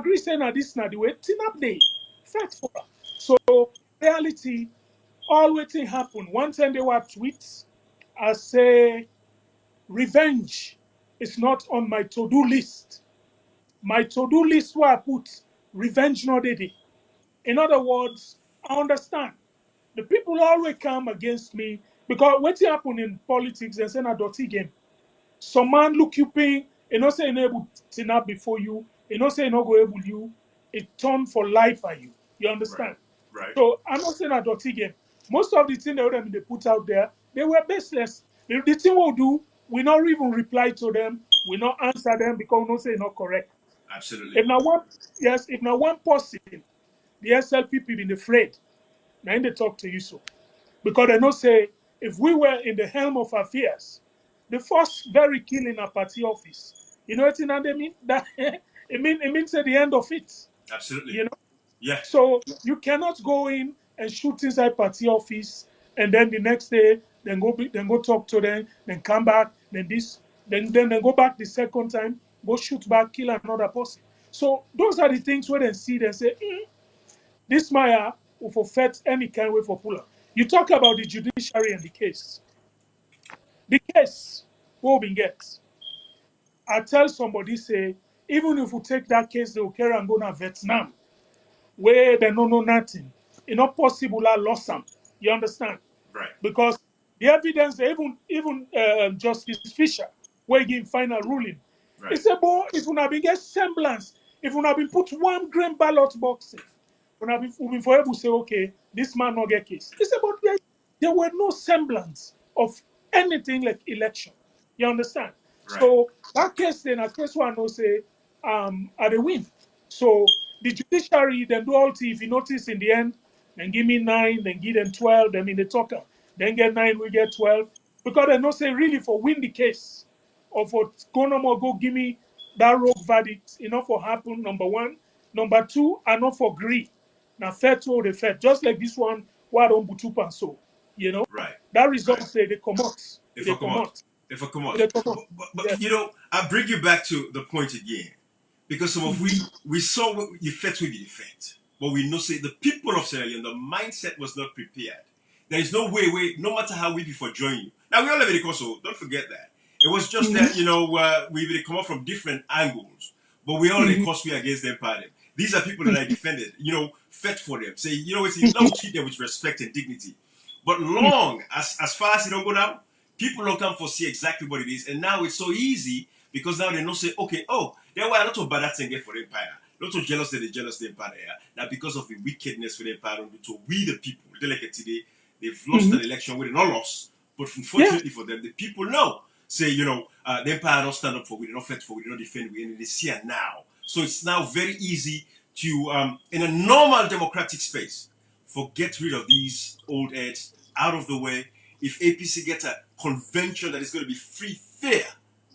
agree saying that this not the way tin up day. Fact for her. So reality, all waiting happen. One time they were tweets. I say revenge is not on my to-do list. My to-do list where I put revenge not day. In other words, I understand. The people always come against me because what happen in politics, they say a dirty game. Some man look you paying, you know say you no able to up before you, you know say you no go able you, it turn for life for you. You Right. understand? Right. So I'm not saying a dirty game. Most of the things they put out there, they were baseless. The thing we'll do, we not even reply to them, we not answer them because we not say not correct. Absolutely. If now one yes, if now one person, the SLPP been afraid, now they talk to you so. Because they know say if we were in the helm of affairs, the first very killing a party office, you know what they mean? That it means at the end of it. Absolutely. You know? Yeah. So you cannot go in and shoot inside party office and then the next day then go talk to them, then come back, then this, then go back the second time, go shoot back, kill another person. So those are the things where they see they say, this Maya will forfeit any kind way for puller. You talk about the judiciary and the case. The case will be get. I tell somebody say, even if we take that case, they will carry and go to Vietnam, where they don't know nothing. It's not possible I lost some. You understand? Right. Because the evidence, even Justice Fisher, where he gave final ruling, he Right. said, boy, if we have been get semblance, if we have been put 1 gram ballot box, we been for able to say, okay, this man not get case. He said, but there were no semblance of anything like election. You understand? Right. So that case then, a case one will say, are the win. So the judiciary then do all tea. If you notice in the end, then give me 9, then give them 12, then in the talker, then get 9, we get 12. Because they not say really for win the case or for go no more go give me that rogue verdict, enough for happen, number one. Number two, and not for agree. Now fair to the fair. Just like this one, why don't butup and so. You know? Right. That result Right. say they come out. If I They come come out. out. If I come out. They come out. But Yeah. you know, I bring you back to the point again. Because some of we saw what the effect will be effect. But we know say the people of Sierra Leone, the mindset was not prepared. There is no way, no matter how we before join you. Now we all have a course, so don't forget that. It was just that, you know, we will come up from different angles. But we all the cause we against them party. These are people that I defended, you know, fought for them. Say, you know, it's now we treat them with respect and dignity. But long as far as it don't go down, people don't come for see exactly what it is. And now it's so easy because now they know say, okay, oh, there were a lot of bad things for the empire. A lot of jealous that they jealous the empire. Now because of the wickedness for the empire, to we the people, they like it today, they've lost an election with no loss. But unfortunately for them, the people know. Say, you know, the empire don't stand up for we, they don't fight for we, they don't defend we, and they see it now. So it's now very easy to, in a normal democratic space, get rid of these old heads out of the way. If APC gets a convention that is going to be free, fair,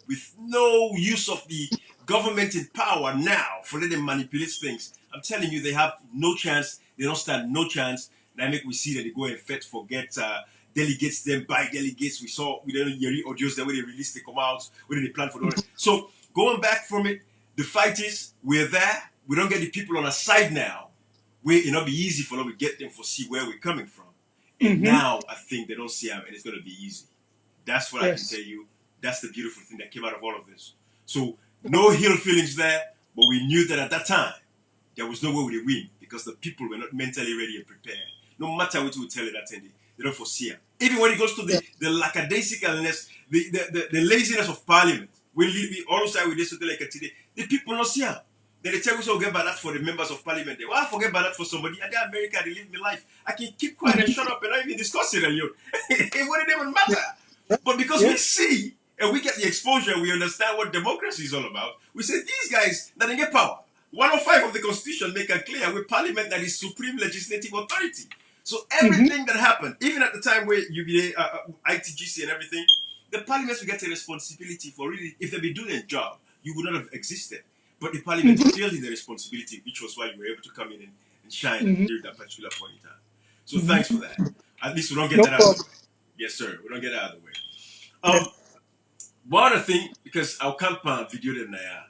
with no use of the government in power now for letting them manipulate things, I'm telling you, they have no chance. They don't stand no chance. Now make we see that they go and forget delegates, then buy delegates. We saw we don't hear audios that when they release, they come out, when they plan for the So going back from it, the fight is we're there. We don't get the people on our side now. It'll be easy for them to get them for see where we're coming from. And now I think they don't see them, and it's going to be easy. That's what I can tell you. That's the beautiful thing that came out of all of this. So no ill feelings there, but we knew that at that time there was no way we would win because the people were not mentally ready and prepared. No matter what we tell you that thing, they don't foresee them. Even when it goes to the lackadaisicalness, the laziness of parliament, we all side with this like today, the people don't see them. Then they tell us, oh, get by that for the members of parliament. Why I forget about that for somebody? And they're America, they live my life. I can keep quiet and shut up and not even discuss it alone. It wouldn't even matter. But because we see and we get the exposure, we understand what democracy is all about. We say these guys, that they get power. 105 of the Constitution make it clear with Parliament that is supreme legislative authority. So everything that happened, even at the time where UBA, ITGC and everything, the Parliament will get a responsibility for really, if they be doing a job, you would not have existed. But the Parliament failed in the responsibility, which was why you were able to come in and shine during that particular point in time. So thanks for that. At least we don't get that out of the way. Yes, sir. We don't get that out of the way. One other thing, because our campaign video them now,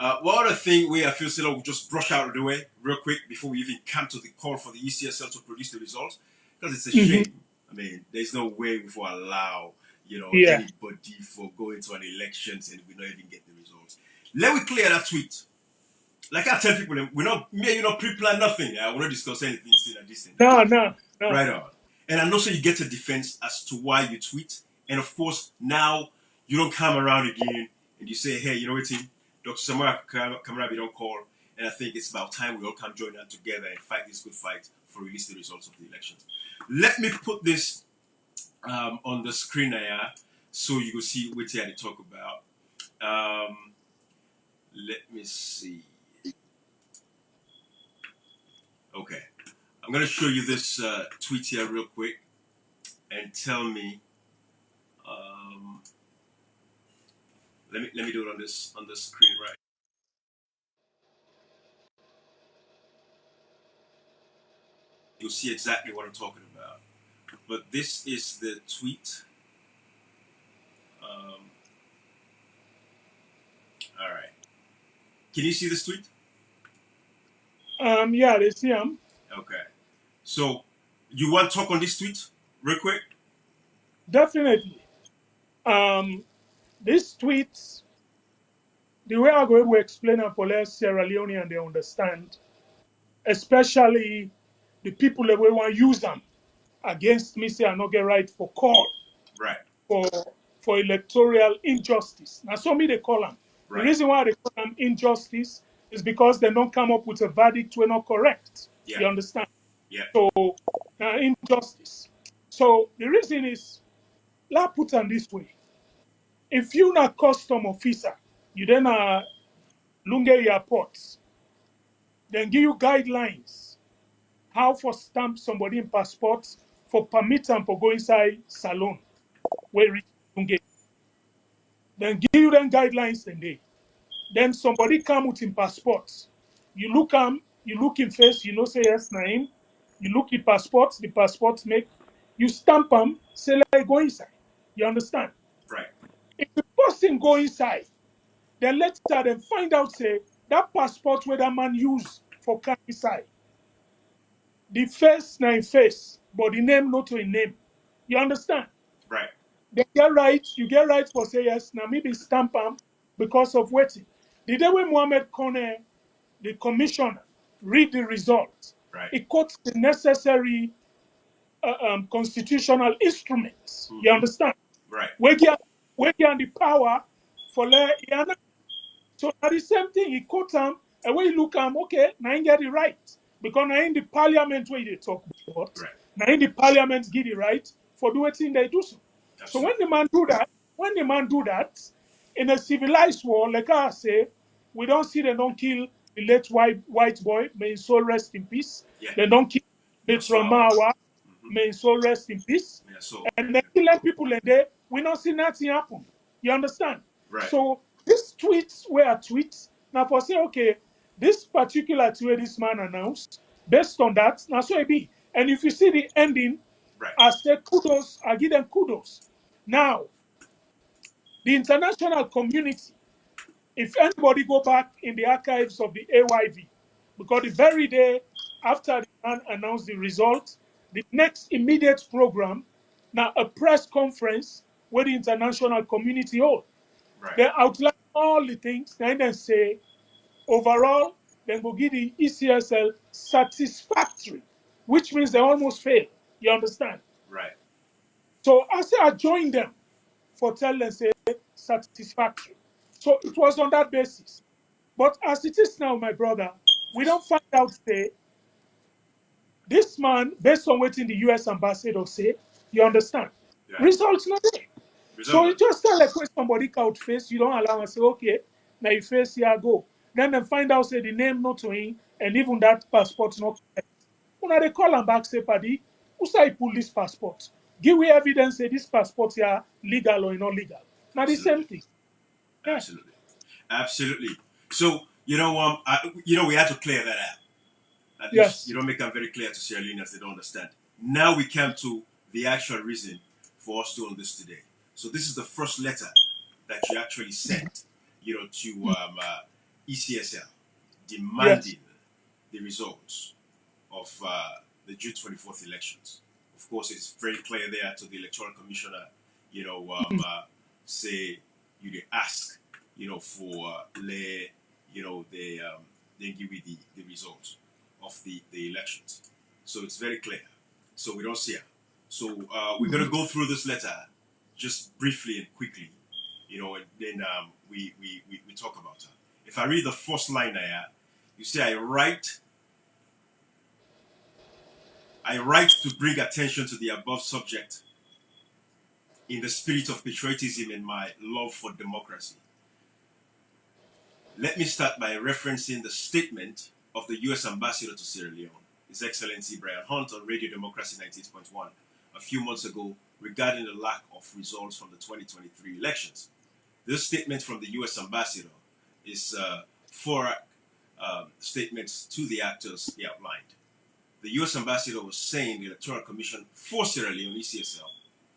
One other thing where I feel still we'll just brush out of the way real quick before we even come to the call for the ECSL to produce the results, because it's a Hmm. shame. I mean, there's no way we will allow Yeah. anybody for going to an elections and we not even get the results. Let me clear that tweet. Like I tell people, we're not me, you know, pre-plan nothing. I will not discuss anything still at this thing. No, no, no. Right on. And I know so you get a defense as to why you tweet. And of course, now you don't come around again and you say, hey, you know what, team? Dr. Samara Kamarabi don't call. And I think it's about time we all come join us together and fight this good fight for release the results of the elections. Let me put this on the screen here so you will see what I talk about. Let me see. Okay. I'm going to show you this tweet here real quick and tell me. Let me do it on the screen right. You'll see exactly what I'm talking about. But this is the tweet. All right. Can you see this tweet? Yeah, they see him. Okay. So you want to talk on this tweet real quick? Definitely. Um, this tweet, the way I go to explain it for less Sierra Leone and they understand, especially the people that we want to use them against me, say I not get right for call Right. for for electoral injustice. Now, some me they call them. The Right. reason why they call them injustice is because they don't come up with a verdict we're not correct. Yeah. You understand? Yeah. So, injustice. So the reason is, let's put them this way. If you're not custom officer, you then are Lunge Airport, then give you guidelines how for stamp somebody in passport for permit them for go inside salon where reach Lunge. Then give you them guidelines then they. Then somebody come with him passport. You look in face, you know say yes na him. You look the passport make you stamp him, say like go inside. You understand? Right. If the person go inside, then later then find out say that passport where that man use for come inside. The face na him face, but the name not to him name. You understand? Right. They get right, you get right for say yes, now maybe stamp him because of waiting. The day when Mohammed Kone, the commissioner, read the results, Right. it quotes the necessary constitutional instruments. You understand? Right. We get the power for so at the same thing, he quote them, and when you look at him, okay, now he get it right. Because now in the parliament where they talk about, Right. now in the parliament get it right for doing thing they do so. So when Absolutely. the man do that, in a civilized world, like I say, we don't see they don't kill the late white boy, may his soul rest in peace. Yeah. They don't kill Yeah. Bertrand So. Mawa, Mm-hmm. may his soul rest in peace. Yeah. So. And then killing people in there, we don't see nothing happen. You understand? Right. So these tweets were tweets. Now for say, okay, this particular tweet this man announced, based on that, now so it be. And if you see the ending, Right. I say kudos, I give them kudos. Now, the international community, if anybody go back in the archives of the AYV, because the very day after the man announced the result, the next immediate program, now a press conference where the international community hold. Right. They outline all the things, and then say, overall, then go give the ECSL satisfactory, which means they almost fail. You understand? Right. So I say I joined them for tell them say satisfactory. So it was on that basis. But as it is now, my brother, we don't find out say this man, based on what in the US ambassador say, you understand? Yeah. Results not there. So Result. it just tell like when somebody count face, you don't allow and say, okay, now you face here go. Then they find out say the name not to him, and even that passport not correct. When they call him back, say, Paddy, who say he pull this passport? Give we evidence say this passport here legal or not legal. Now the same Absolutely. thing. Yeah. Absolutely. Absolutely. So we had to clear that out. At least Yes. make them very clear to Sierra Leoneans they don't understand. Now we come to the actual reason for us doing this today. So this is the first letter that you actually sent, to ECSL Yes. demanding the results of the June 24th elections. Of course, it's very clear there to the electoral commissioner, you know, say they ask, for they give you the results of the elections. So it's very clear. So we don't see her. So we're going to go through this letter just briefly and quickly, and then we talk about her. If I read the first line there, you say, I write to bring attention to the above subject in the spirit of patriotism and my love for democracy. Let me start by referencing the statement of the U.S. Ambassador to Sierra Leone, His Excellency Brian Hunt, on Radio Democracy 98.1 a few months ago regarding the lack of results from the 2023 elections. This statement from the U.S. Ambassador is four statements to the actors he outlined. The U.S. Ambassador was saying the Electoral Commission for Sierra Leone, ECSL,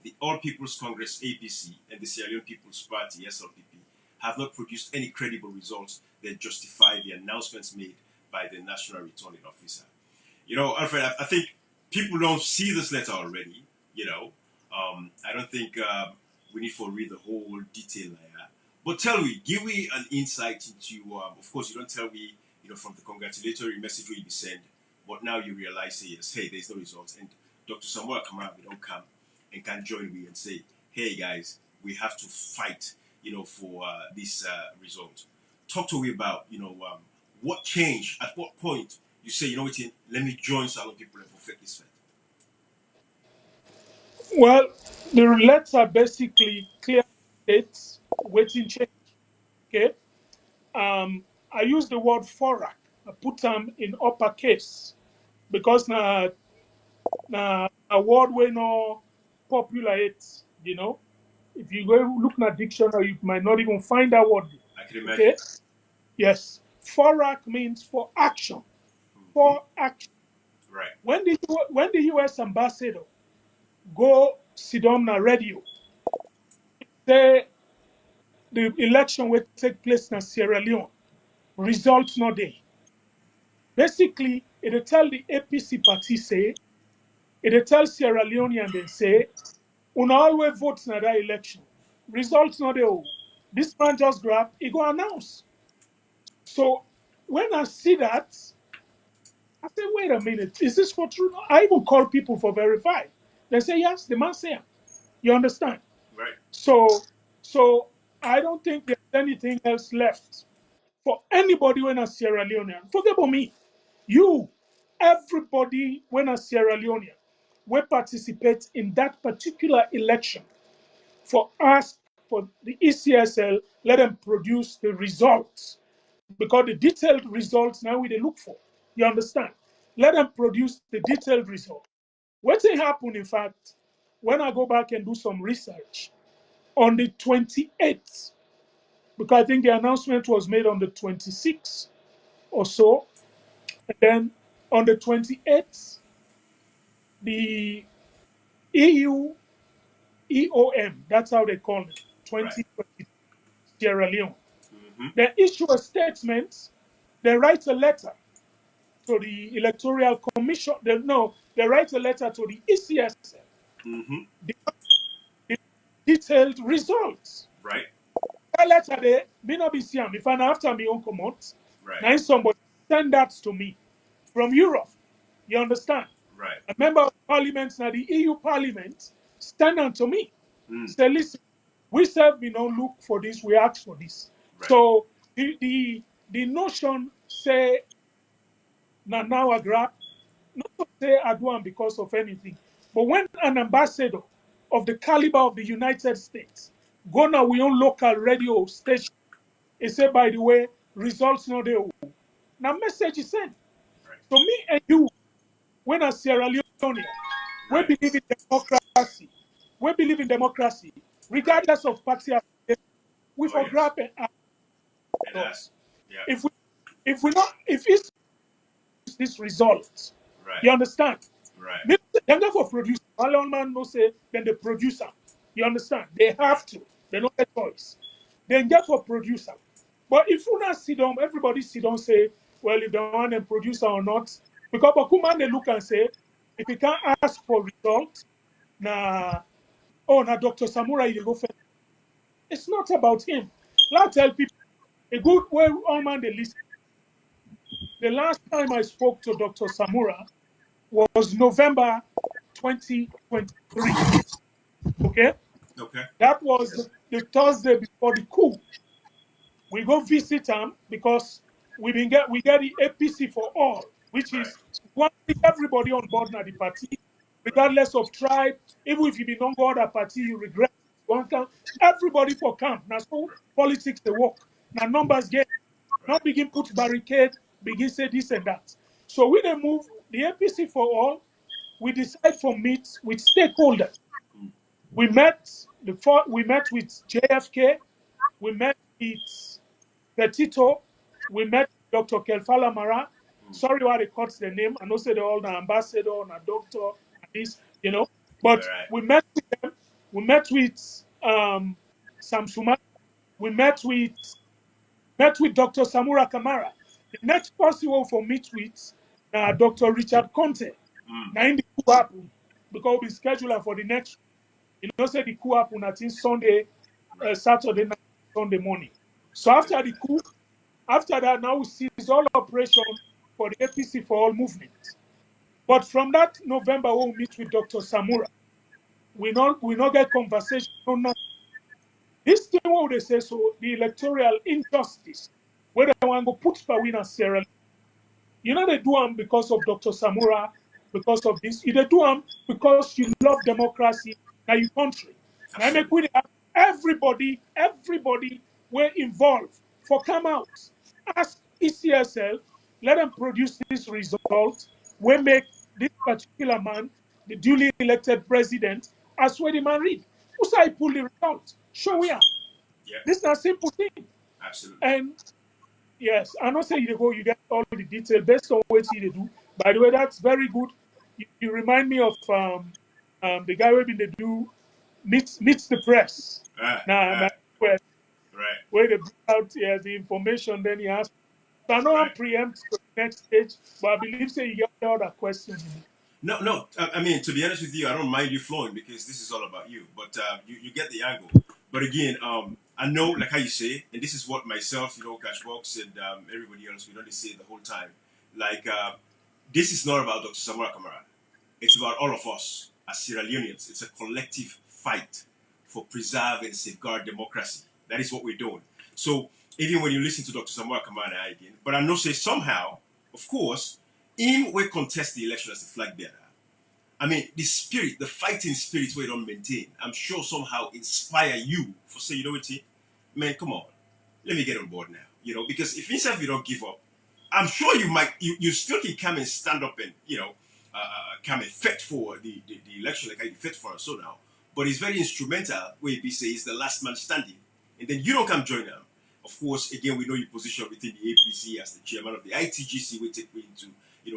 the All People's Congress, APC, and the Sierra Leone People's Party, SLPP, have not produced any credible results that justify the announcements made by the National Returning Officer. Alfred, I think people don't see this letter already. I don't think we need to read the whole detail there. But give me an insight into, of course, you don't tell me, from the congratulatory message where you send, but now you realize, yes, hey, there's no results. And Dr. Samuel Kamara, don't come and can join me and say, hey, guys, we have to fight, for this result. Talk to me about, what changed, at what point you say, what, let me join Salon people and perfect this fight. Well, the letter basically clear states waiting change. Okay. I use the word forak. I put them in uppercase because na a word we no popular it. If you go look in a dictionary, you might not even find that word. I can imagine. Okay. Yes. Forak means for action. Mm-hmm. For action. Right. When the U.S. ambassador go sit on the radio, say the election will take place in Sierra Leone, results not there. Basically, it'll tell the APC party say, it'll tell Sierra Leonean they say, una always vote in that election. Results not there. This man just grab, he go announce. So when I see that, I say, wait a minute, is this for true? I even call people for verify. They say yes, the man say. You understand? Right. So I don't think there's anything else left for anybody when a Sierra Leonean. Forget about me. You, everybody when a Sierra Leonean will participate in that particular election for us, for the ECSL, let them produce the results. Because the detailed results now we they look for. You understand? Let them produce the detailed result. What will happen, in fact, when I go back and do some research on the 28th, because I think the announcement was made on the 26th or so, and then on the 28th, the EU EOM, that's how they call it, Right. 2020 Sierra Leone. Mm-hmm. They issue a statement, they write a letter to the Electoral Commission. They write a letter to the ECSL, Mm-hmm. the detailed results. Right. That letter there, me not be see am. If I after me own come out, Right. now somebody send that to me from Europe. You understand? Right. A member of parliament, now the EU parliament, stand on to me. Mm. Say, listen, we said we don't look for this, we ask for this. Right. So the notion say now I grab, not to say I do am because of anything, but when an ambassador of the caliber of the United States go now we own local radio station, he say, by the way, results not there. Now message is sent. Right. So me and you, when a Sierra Leonean, we Right. believe in democracy. We believe in democracy, Right. regardless of party affiliation. We Oh for yes. grab and ask And us. yeah. If we not if it's this result, Right. you understand? Right. Me, them not for produce. All man no say then the producer. You understand? They Right. have to. They don't get choice. Then get for producer. But if you not sit down, everybody sit down say, well, if they want a producer or not, because Bakuma they look and say, if you can't ask for results, na na Dr. Samura you go first. It's not about him. Let's tell people a good way all man they listen. The last time I spoke to Dr. Samura was November 2023. Okay? Okay. That was the Thursday before the coup. We go visit him because we get the APC for all, which Right. is one everybody on board now the party, Right. regardless of tribe. Even if you be non go other party, you regret it. One camp, everybody for camp. Now so politics they work. Now numbers get Right. not begin put barricade, begin say this and that. So we then move the APC for all. We decide for meet with stakeholders. Mm. We met with JFK. We met with Petito. We met Dr. Kelfala Mara. Mm. Sorry why they cut the name. I know say they all the ambassador and a doctor and this, All But right. we met with them. We met with Sam Suma. We met with Dr. Samura Kamara. The next person we for meet with Dr. Richard Conteh. Mm. Now in the coup happen because we schedule for the next. Say the coup happen I think Sunday, Right. Saturday night, Sunday morning. So Something after like the that. coup, after that, now we see all operation for the APC for all movement. But from that November, when we meet with Dr. Samura, we not get conversation. No. This thing what they say, so the electoral injustice, where they want to put Pawin and Sierra Leone. They do them because of Dr. Samura, because of this. They do them because you love democracy in your country. Now make Absolutely. we have everybody were involved for come out. Ask ECSL, let them produce this result. We make this particular man the duly elected president as well the man read. Who say pull the result? Show we are. Absolutely. Yeah. This is a simple thing. Absolutely. And yes, I not say you go, you get all the detail based on what you do. By the way, that's very good. You remind me of the guy who been they do meets the press. Ah. Now Ah. Right. where they bring out the information, then he asks. So I know I'm Right. preempt to the next stage, but I believe say you get all that question. No, no. I mean, to be honest with you, I don't mind you flowing because this is all about you. But you get the angle. But again, I know, like how you say, and this is what myself, Cashbox and everybody else, we don't say the whole time. Like, this is not about Dr. Samara Kamara. It's about all of us as Sierra Leoneans. It's a collective fight for preserve and safeguard democracy. That is what we're doing. So even when you listen to Dr. Samara Kamara again, but I know say somehow, of course, him will contest the election as the flag bearer. I mean, the spirit, the fighting spirit we don't maintain, I'm sure somehow inspire you for say, you know what, man, come on, let me get on board now. Because if yourself you don't give up, I'm sure you still can come and stand up and, come and fight for the election like I fight for and so now. But it's very instrumental where he say he's the last man standing. And then you don't come join them. Of course, again, we know your position within the APC as the chairman of the ITGC, we take me into,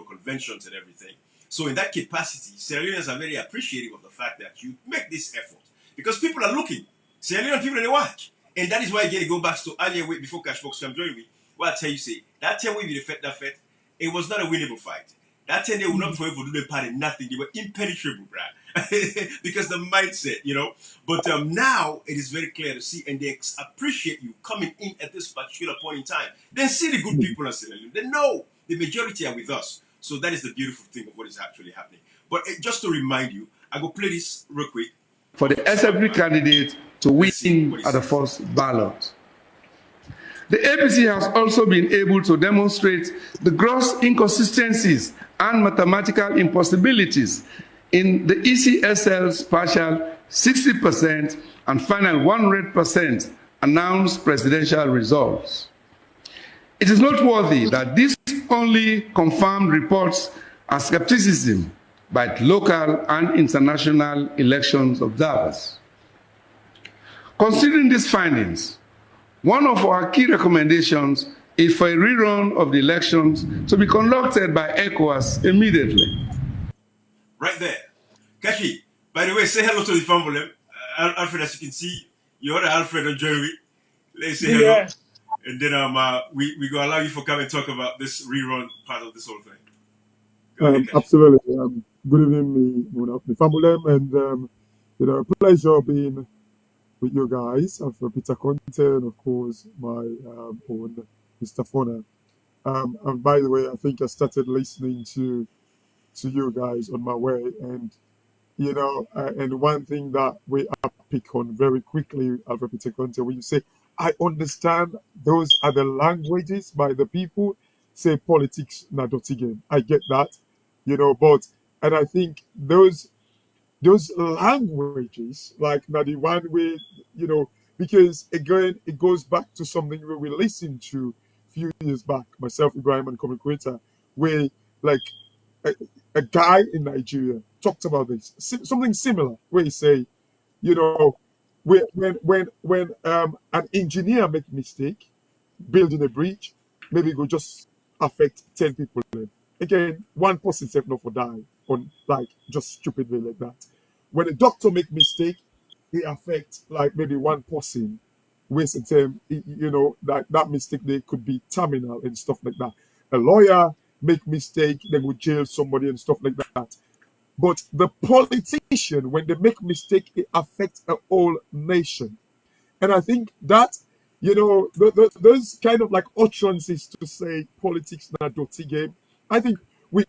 conventions and everything. So in that capacity, Sierra Leoneans are very appreciative of the fact that you make this effort. Because people are looking. Sierra Leonean people, they watch. And that is why again, it go back to earlier way before Cashbox come join me. What I tell you, say, that time we be the fight that fight, it was not a winnable fight. That time they would not for do the party, nothing. They were impenetrable, bruh. Because the mindset. But now it is very clear to see, and they appreciate you coming in at this particular point in time. Then see the good people in Sierra Leone. They know the majority are with us. So that is the beautiful thing of what is actually happening. But just to remind you, I go play this real quick for the of SFP Samara. candidate to Let's see win what he at the says. first ballot. The APC has also been able to demonstrate the gross inconsistencies and mathematical impossibilities in the ECSL's partial 60% and final 100% announced presidential results. It is noteworthy that this only confirmed reports are skepticism by local and international elections observers. Considering these findings, one of our key recommendations is for a rerun of the elections to be conducted by ECOWAS immediately. Right there. Kashi, by the way, say hello to the family. Alfred, as you can see, you're the Alfred and Jerry. Let's say hello. Yeah. And then we go allow you for come and talk about this rerun part of this whole thing. Go ahead, Kashi. Absolutely. Good evening, me family, and pleasure being with you guys. For Peter Conteh, and of course my own Mr. Fona. And by the way, I think I started listening to you guys on my way, and and one thing that we pick on very quickly, Alfred Peter Conteh, when you say, I understand those are the languages by the people, say politics na dirty game. I get that, but and I think those languages, like now the one way, because again, it goes back to something where we listened to a few years back, myself, Ibrahim, and Comic Creator, where like a, a guy in Nigeria talked about this, something similar, where he say, you know, when an engineer make mistake building a bridge, maybe it will just affect 10 people. Again, one person said no for die on like just stupidly like that. When a doctor make mistake, it affect like maybe one person wasting time, that mistake they could be terminal and stuff like that. A lawyer make mistake, they will jail somebody and stuff like that. But the politician, when they make mistake, it affects a whole nation. And I think that, those kind of like utterances to say politics not a dirty game, I think we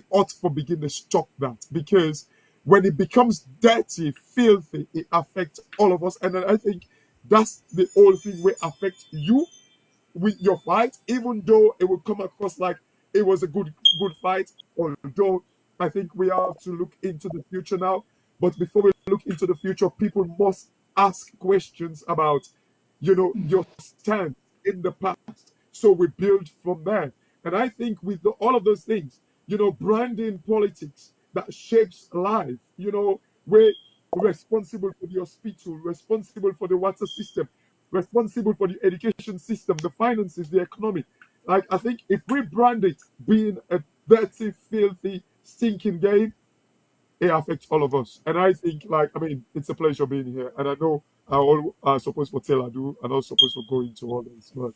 ought for begin to stop that, because when it becomes dirty, filthy, it affects all of us. And then I think that's the whole thing will affect you with your fight, even though it will come across like it was a good fight. Although I think we have to look into the future now. But before we look into the future, people must ask questions about, your stand in the past. So we build from there. And I think with all of those things, branding politics that shapes life, we're responsible for the hospital, responsible for the water system, responsible for the education system, the finances, the economy. Like, I think if we brand it being a dirty, filthy, stinking game, it affects all of us. And I think, it's a pleasure being here. And I know I'm supposed to tell I do, and I'm supposed to go into all this, but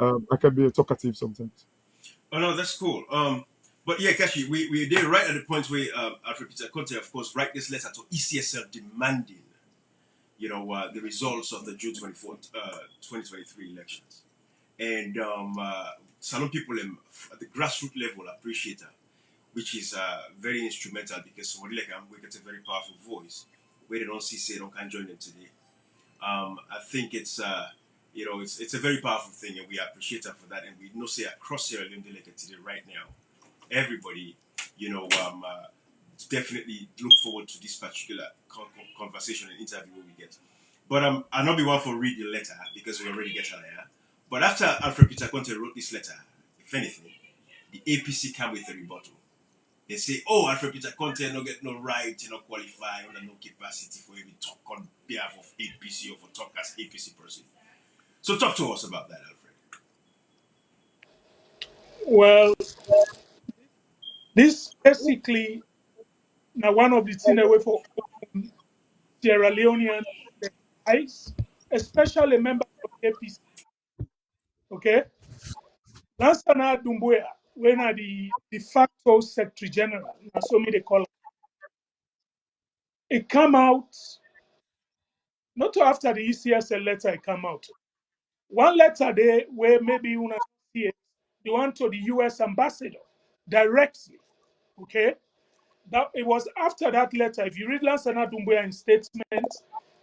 I can be a talkative sometimes. Oh no, that's cool. But yeah, Kashi, we did right at the point where Alfred Peter Conteh, of course, write this letter to ECSL demanding, the results of the June 24th, 2023 elections. And some people at the grassroots level appreciate her, which is very instrumental, because somebody like we get a very powerful voice where they don't see say don't can join them today. I think it's a very powerful thing, and we appreciate her for that. And we know say across Sierra Leone delegate today right now, everybody, definitely look forward to this particular conversation and interview we get. But I'll not be one for read the letter because we already get her there. But after Alfred Peter Conteh wrote this letter, if anything, the APC came with a rebuttal. They say, oh, Alfred Peter Conteh no get no right, qualify, under no capacity for him to talk on behalf of APC or for talk as APC person. So talk to us about that, Alfred. Well, this basically now one of the things away for Sierra Leonean guys, especially members of APC. Okay, Lansana Dumbuya, when are the de facto Secretary General, so me they call it, come out not after the ECSL letter it come out. One letter there where maybe you want to see it, the one to the US ambassador directly. Okay, that it was after that letter. If you read Lansana Dumbuya in statement,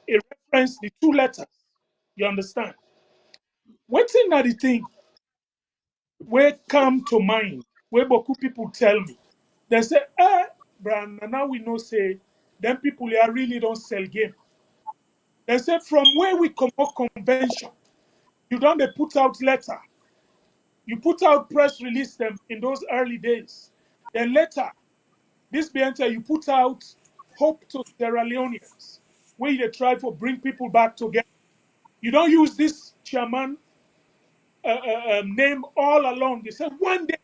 it referenced the two letters. You understand? What's another thing where come to mind, where Boku people tell me, they say, Brian, now we know say, them people here really don't sell game. They say from where we come out convention, you don't they put out letter. You put out press release them in those early days. Then later, this BNT, you put out hope to Sierra Leoneans, where they try to bring people back together. You don't use this chairman name all along. They say one day,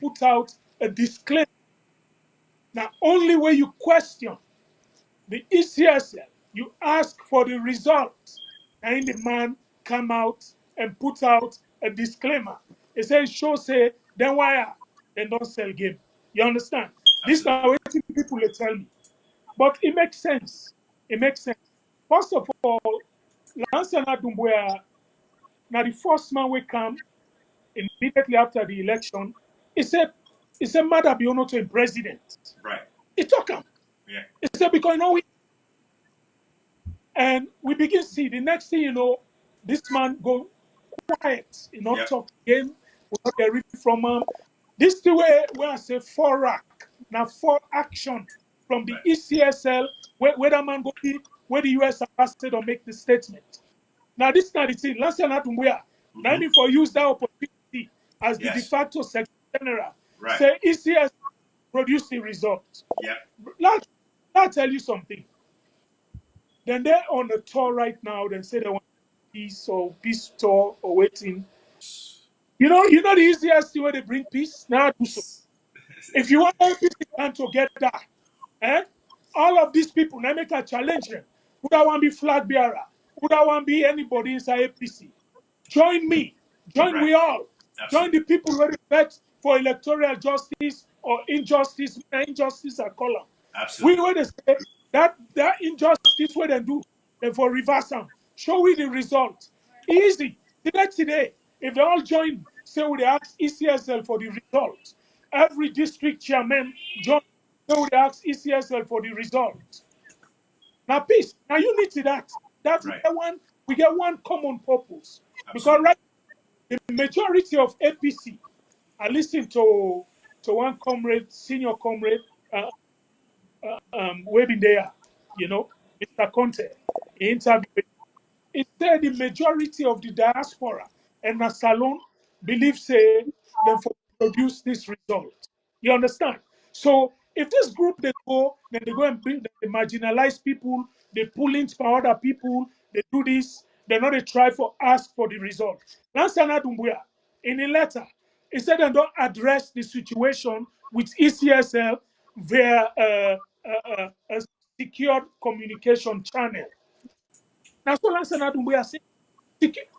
put out a disclaimer. Now, only when you question the ECSL, you ask for the results. And the man come out and put out a disclaimer. It says, show say, then why they don't sell game. You understand? This Absolutely. now what people they tell me. But it makes sense. It makes sense. First of all, Lansana Doumbouya, now the first man will come immediately after the election. He said, Mother be honored to a president. Right. He took him. Yeah. He said, because you know, and we begin to see the next thing you know, this man go quiet, Yep. talk again, we not get read from him. This the way where I say for rack, now for action from the Right. ECSL, where that man go be, where the US ambassador make the statement. Now this is not the thing. Last year, not where. Now Mm-hmm. me for use that opportunity as the de Yes. facto secretary general. Right. Say ECS produce the result. Yep. Let tell you something. Then they're on a tour right now. They say they want peace tour or waiting. You know the easiest way they bring peace? Now do so. If you want all people come together, eh? All of these people, now make a challenge them. Who that want be flag bearer? Who that want be anybody inside APC? Join me. Join Right. we all. Join Absolutely. the people who respect for electoral justice or injustice. Injustice I call them. We Absolutely. where they say that injustice where they do, then for reverse them. Show we the result. Easy. Today, if they all join, say we they ask ECSL for the result. Every district chairman join, say we they ask ECSL for the result. Now peace. Now unity that Right. we get one common purpose. Because Absolutely. right the majority of APC, I listened to one comrade, senior comrade, uh, way been there, Mr. Conteh. He interviewed. He said the majority of the diaspora and the salon believe say them for produce this result. You understand? So if this group they go, then they go and bring the marginalized people, they pull in for other people, they do this, they not they try for ask for the result. Lansana Doumbouya, in a letter, he said they don't address the situation with ECSL via a secured communication channel. Now, so Lansana Doumbouya say,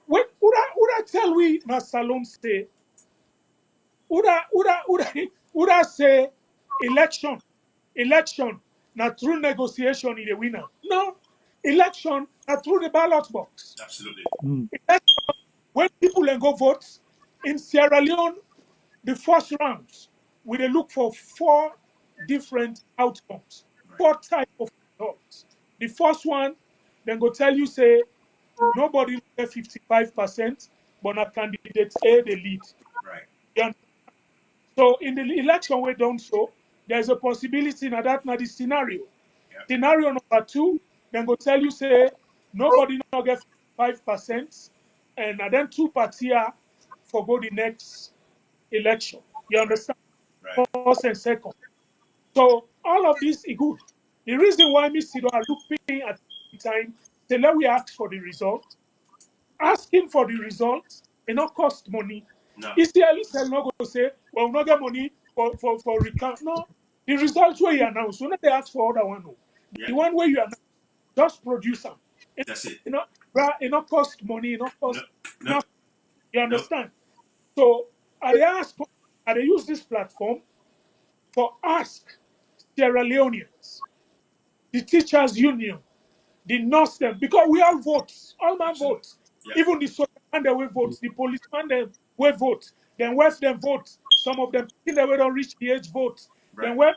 would I tell we na salon say, would I say election, election, not through negotiation in the winner. No, election, not through the ballot box. Absolutely. Mm. When people then go vote in Sierra Leone, the first round, we dey look for four different outcomes, Right. four type of results. The first one, then go tell you say nobody get 55%, but na candidate A the lead. Right. You So in the election we don't so, there's a possibility now that na the scenario. Yep. Scenario number two, then go tell you say nobody not get 5%, and then two parties for go the next election. You Right. understand? Right. First and second. So all of this is good. The reason why me sit down looking at the time, say let we ask for the result. Asking for the result, it not cost money. No. ECL not go say, well, we not get money for recount. No, the results where you announce, we not they ask for other one. No. Yeah. The one where you announce, just produce them. It, That's it. you know, it not cost money, it not No. cost No. nothing. You No. understand? So I they ask, I they use this platform for ask Sierra Leoneans, the teachers union, the nurse them, because we all vote, all man Absolutely. vote. Yep. Even the soldier they will vote, the policeman they will vote, then wife them vote. Some of them they will don't reach the age vote. Right. Then wife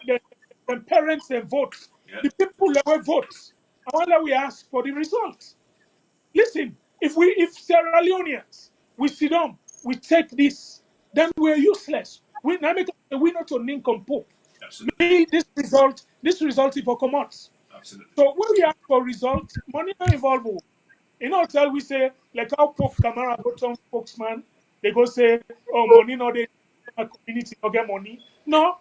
them parents them vote. Yep. The people that will vote. I wonder we ask for the result. Listen, if Sierra Leoneans we sit down, we take this, then we're useless. We now make a winner to nincompoop. Absolutely. Me, this result is for commerce. Absolutely. So when we ask for results, money not involved. Oh. You know, tell we say, like how Pope Camara got some spokesman, they go say, oh, money not they community not get money. No,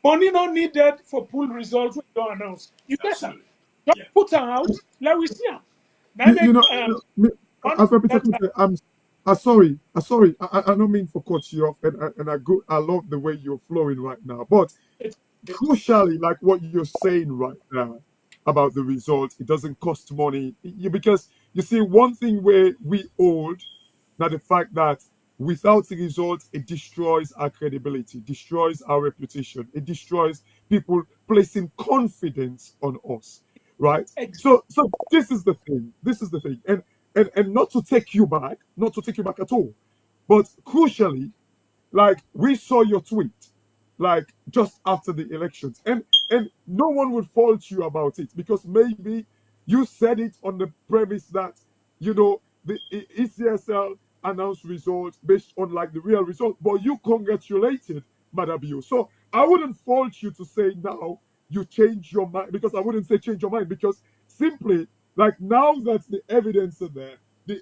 money not needed for pool results we don't announce. You get them. Absolutely. Just Yeah. put them out, let we see them. Now You, make you know, one Alfred Peter that Conteh, I'm sorry. I'm sorry. I don't mean to cut you off, and I love the way you're flowing right now. But it's crucially, like what you're saying right now about the results, it doesn't cost money. Because You see, one thing where we hold that the fact that without the results, it destroys our credibility, destroys our reputation, it destroys people placing confidence on us, right? Ex- So this is the thing. This is the thing, and not to take you back, not to take you back at all, but crucially, like we saw your tweet, like just after the elections, and no one would fault you about it because maybe you said it on the premise that the ECSL announced results based on like the real result, but you congratulated Madabio. So I wouldn't fault you to say now you change your mind, because I wouldn't say change your mind, because simply like now that the evidence is there, the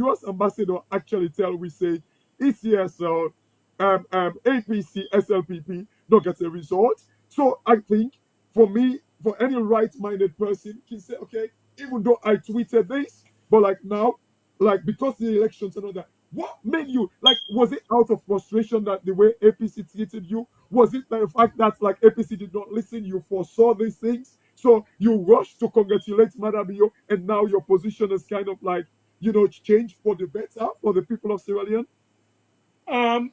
US ambassador actually tell we say ECSL, APC, SLPP don't get a result. So I think for me, for any right-minded person, can say, okay, even though I tweeted this, but like now, like because the elections and all that, what made you like? Was it out of frustration that the way APC treated you? Was it the fact that like APC did not listen? You foresaw these things, so you rushed to congratulate Madabio, and now your position is kind of like changed for the better for the people of Sierra Leone. Um,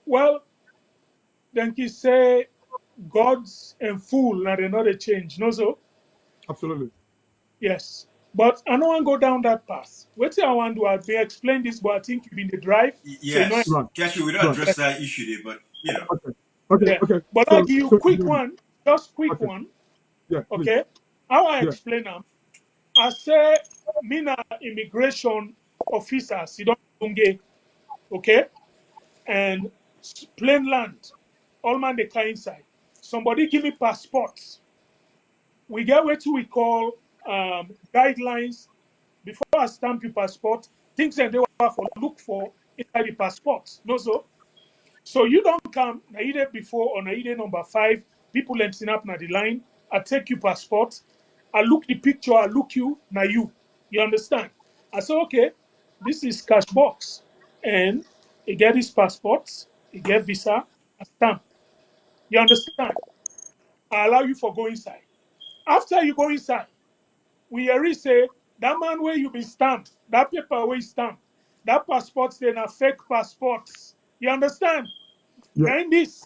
well, then he say gods and fool now they not a change, no so? Absolutely. Yes. But I don't want to go down that path. What I want to do, I may explain this, but I think you've been the drive, so you know. Yes, Right. Catchy, we don't Right. address that issue there, but Okay. Okay. Yeah. Okay. But I'll So give you so quick one, just quick okay. one. Yeah. Please. Okay. How I Yeah. explain them. I say me na immigration officers, you don't get okay? And plain land, all man they car inside. Somebody give me passports. We get what we call guidelines before I stamp your passport, things that they will for look for inside the passport. No so. So you don't come na either before or na either number five, people lengthen up na the line. I take your passport, I look the picture, I look you, na you. You understand? I say, okay, this is cash box. And you get his passport, you get visa, a stamp. You understand? I allow you for go inside. After you go inside, we already say that man where you be stamped, that paper where you stamp, that passport then a fake passports. You understand? Yeah. Now in this,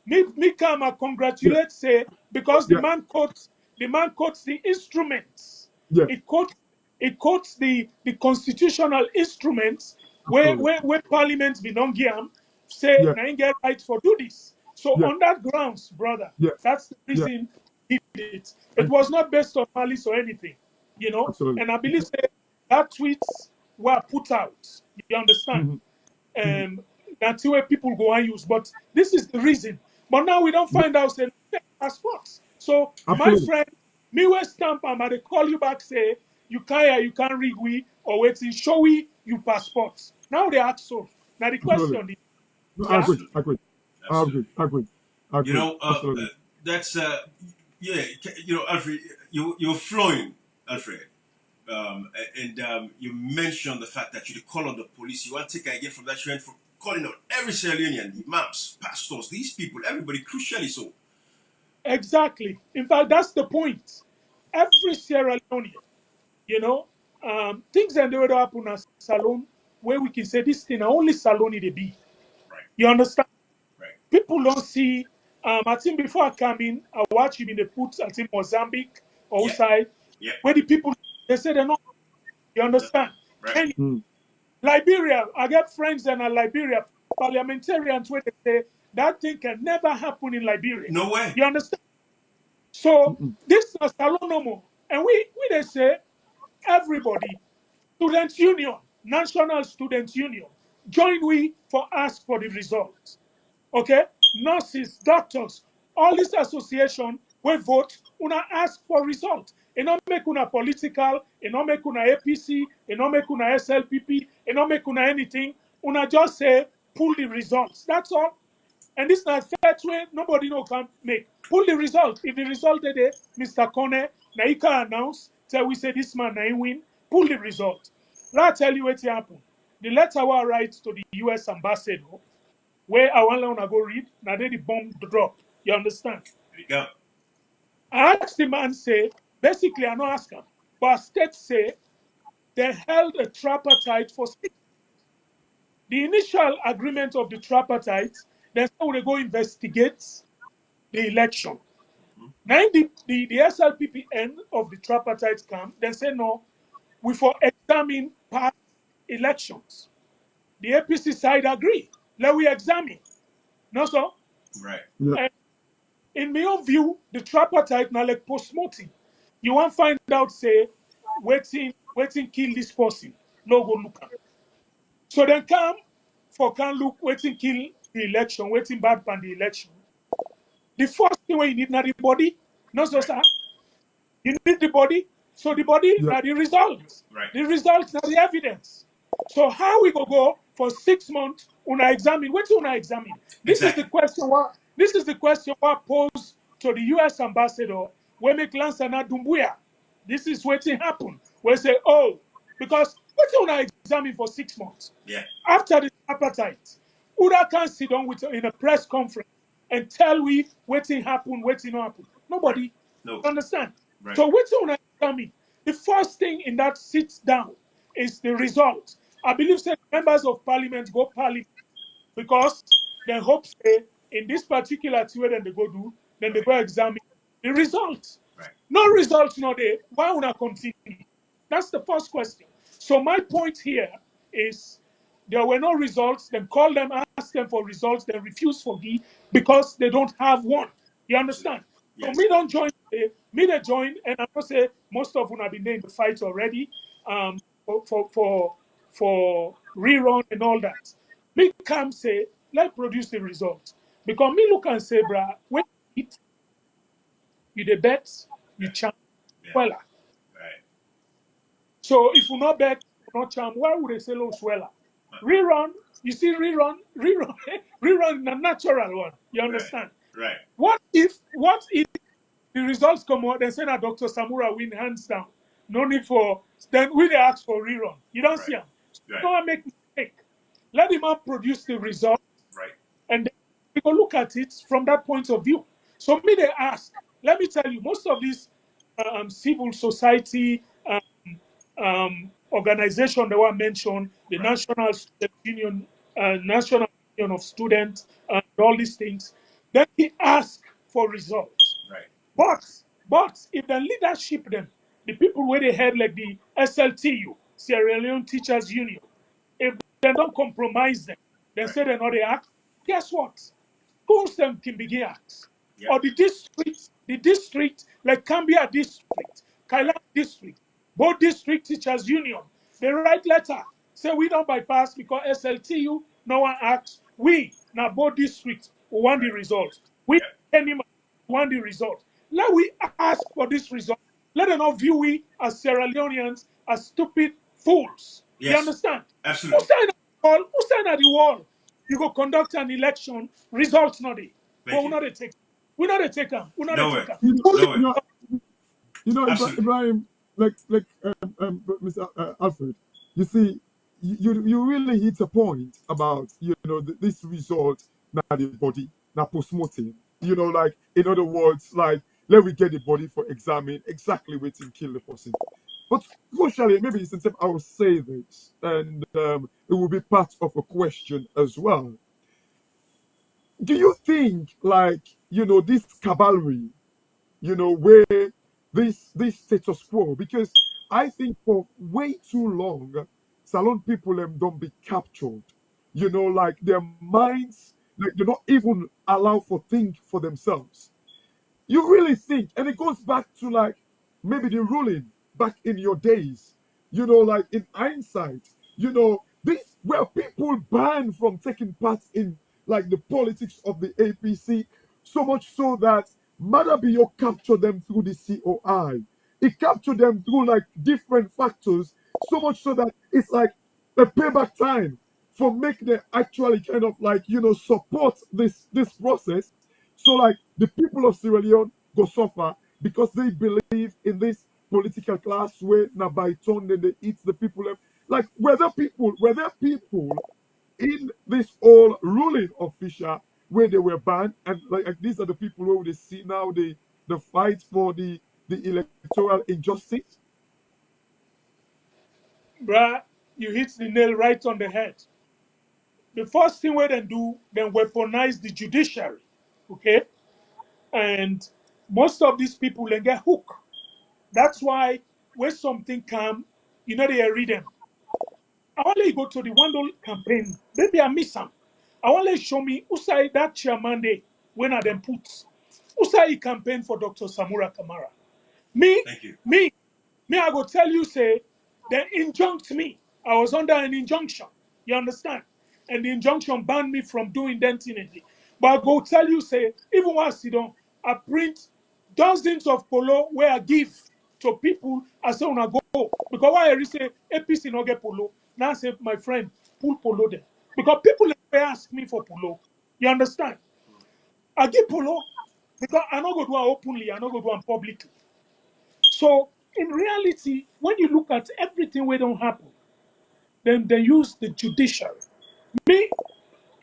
me come and Yeah. congratulate say because Yeah. the man quotes the instruments. Yeah. It quotes the constitutional instruments Absolutely. where Parliament Binongiam say Yeah. now get right for do this. So Yeah. on that grounds, brother, Yeah. that's the Yeah. reason he did it. It And was not based on malice or anything, you know. absolutely. And I believe say that tweets were put out. You understand? Hmm. Hmm. That's where people go and use. But this is the reason. But now we don't Yeah. find out say passports. So my Absolutely. friend, me will stamp and they call you back say you can't rig we or waiting show we you passports. Now they ask so. Now the Absolutely. question is, No, I yeah, agree. absolutely, I agree. I agree. absolutely. I agree. I You agree. know, Absolutely. that's yeah. Alfred, you're flowing, Alfred. And you mentioned the fact that you call on the police. You want to take again from that trend for calling on every Sierra Leonean, the imams, pastors, these people, everybody, crucially so. exactly. In fact, that's the point. Every Sierra Leonean, you know, things that they would happen at Salone where we can say this thing are only Salone they be. Right, You understand? right. People don't see. I think before I come in, I watch him in the put. I think Mozambique Yeah, outside, yeah, where the people they say they're not. You yeah, understand? right. Kenya, Mm. Liberia. I get friends in Liberia, parliamentarians where they say that thing can never happen in Liberia. No way. You understand? So Mm-mm. this is Salonomo, and we they say everybody, student union, national student union, join we for ask for the results. Okay, nurses, doctors, all this association we vote una ask for result. E no make una political, e no make una APC, e no make una SLPP, e no make una anything. Una just say pull the results. That's all. And this is not fair way. Nobody no can make. Pull the result. If the result today, Mr. Conteh, now he can announce, tell we say this man now he win. Pull the result. Let I tell you what happened. The letter was write to the US ambassador where I want to go read, now they the bomb drop. You understand? There you go. I asked the man, say, basically, I don't ask him, but state say, they held a tripartite for 6. The initial agreement of the tripartite, then so they go investigate the election. Now the SLPP end of the tripartite camp, then say no, we for examine past elections. The APC side agree. Let we examine. No, so Right. Yeah. in my own view, the tripartite now like post-mortem. You want find out, say, waiting kill this person. No go look am. So then come for can look, waiting kill the election, waiting bad pan the election. The first thing when you need not the body, no so Right. sir. You need the body. So the body Yeah. now the results. Right. The results now the evidence. So how we go for 6 months una examine? What una examine? This is the Exactly. question what posed to the US ambassador when make Lansana Dumbuya. This is what happen. We say, oh, because what una examine for 6 months? Yeah. After the appetite, Uda can sit down with in a press conference and tell we waiting happen, waiting not happen. Right. Nobody No. understand. Right. So waiting on examine. The first thing in that sits down is the result. I believe say members of parliament go parliament because they hope say in this particular thing then they go do, then they Right. go examine the results. Right. No results, no there. Why would I continue? That's the first question. So my point here is there were no results, then call them, ask them for results, they refuse for give because they don't have one. You Absolutely. understand? So Yes. me don't join, me they join, and I know say most of them have been there in the fight already, for rerun and all that. Me come say, let's produce the result. Because me look and say, bruh, when you the bet, you Yeah. champ Yeah. well. Right. So if you not bet, you not charm, why would they say low sweller? Uh-uh. Rerun, you see rerun, rerun is a natural one. You Right. understand? Right. What if the results come out and say that Dr. Samura win hands down? No need for then we they ask for rerun. You don't Right. see him. So Right. don't make mistake. Let him out produce the result Right. and then we go look at it from that point of view. So me they ask. Let me tell you, most of these civil society organization that were mentioned, the Right. National Student Union, National Union of Students, and all these things. Then he asked for results. Right. But if the leadership them, the people where they had like the SLTU, Sierra Leone Teachers Union, if they don't compromise them, then Right. say they're not the act, guess what? Schools them can begin acts. Yep. Or the district, like Cambia district, Kailan Right. district, both district teachers union, they write letter. Say we don't bypass because SLTU, no one acts. We, now both districts, we want the Right. result. We, Yep. anyone, want the result. Let we ask for this result. Let them not view we as Sierra Leoneans as stupid fools. You Yes. understand? Who Absolutely. stand at the wall? Who stand at the wall? You go conduct an election, results not there. Thank But we you. not they take. We not they take them. We not they take Nowhere. them. You know, Only you Nowhere. know, you know, Absolutely. Ibrahim, Mr. Alfred, you see, you really hit a point about this result, now the body, now post-mortem. Like in other words, like let we get the body for examine exactly waiting kill the person. But crucially, maybe since I will say this, and it will be part of a question as well. Do you think, like this cavalry, where this status quo, because I think for way too long salon people don't be captured, like their minds, like they're not even allowed for think for themselves. You really think, and it goes back to like maybe the ruling back in your days, like in hindsight, this where people banned from taking part in like the politics of the APC, so much so that Madabio captured them through the COI. It captured them through like different factors, so much so that it's like a payback time for making them actually kind of like support this process. So like the people of Sierra Leone go suffer because they believe in this political class where now by turn then they eat the people. Like were there people in this all ruling official where they were banned, and like these are the people where they see now the fight for the electoral injustice. Bruh, you hit the nail right on the head. The first thing where they do, then weaponize the judiciary. Okay? And most of these people then get hooked. That's why when something come, they read them. I want to go to the one campaign. Maybe I miss some. I want to show me who say that chairman day when I then put. Who say he campaign for Dr. Samura Kamara. Me, Thank you. me, I go tell you, say, they injunct me. I was under an injunction. You understand? And the injunction banned me from doing that anything. But I go tell you, say, even when I sit down, I print dozens of polo where I give to people. I say, when I go. Because why I say, APC no get polo. Now I say, my friend, pull polo there. Because people ask me for polo. You understand? I give polo because I not go do it openly, I not go do it publicly. So in reality, when you look at everything we don't happen, then they use the judiciary. Me,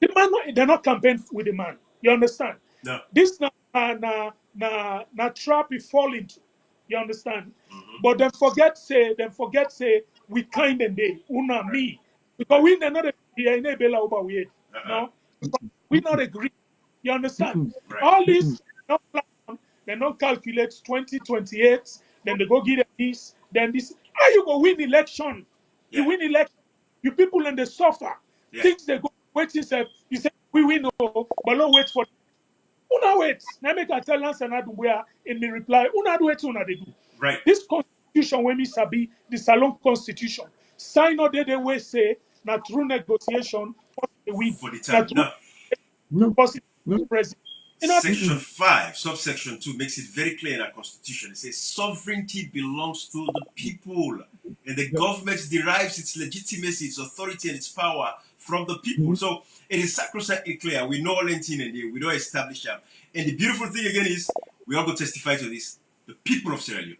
the man, they're not campaigning with the man. You understand? No. This na trap he fall into. You understand? Mm-hmm. But then forget say we kind and they una Right. me because we not here in Bela over weird. No, because we not agree. You understand? Right. All this not plan, they don't calculate 2028. Then they go get this. Then this. How you go win election? Yeah. You win election. You people and they suffer. Yeah. Things they go wait yourself. You say we win, no, but don't wait for. Una wait. Now make a tell us and where in the reply. Una do it. Una they do. Right. This constitution when me sabi the Salon constitution. Sign out they way say na through negotiation for the win. For the Na time. through No, possible no. president. Section 5, subsection 2 makes it very clear in our constitution. It says sovereignty belongs to the people, and the government derives its legitimacy, its authority, and its power from the people. So it is sacrosanctly clear. We know all in and we don't establish them. And the beautiful thing again is we all go testify to this. The people of Sierra Leone,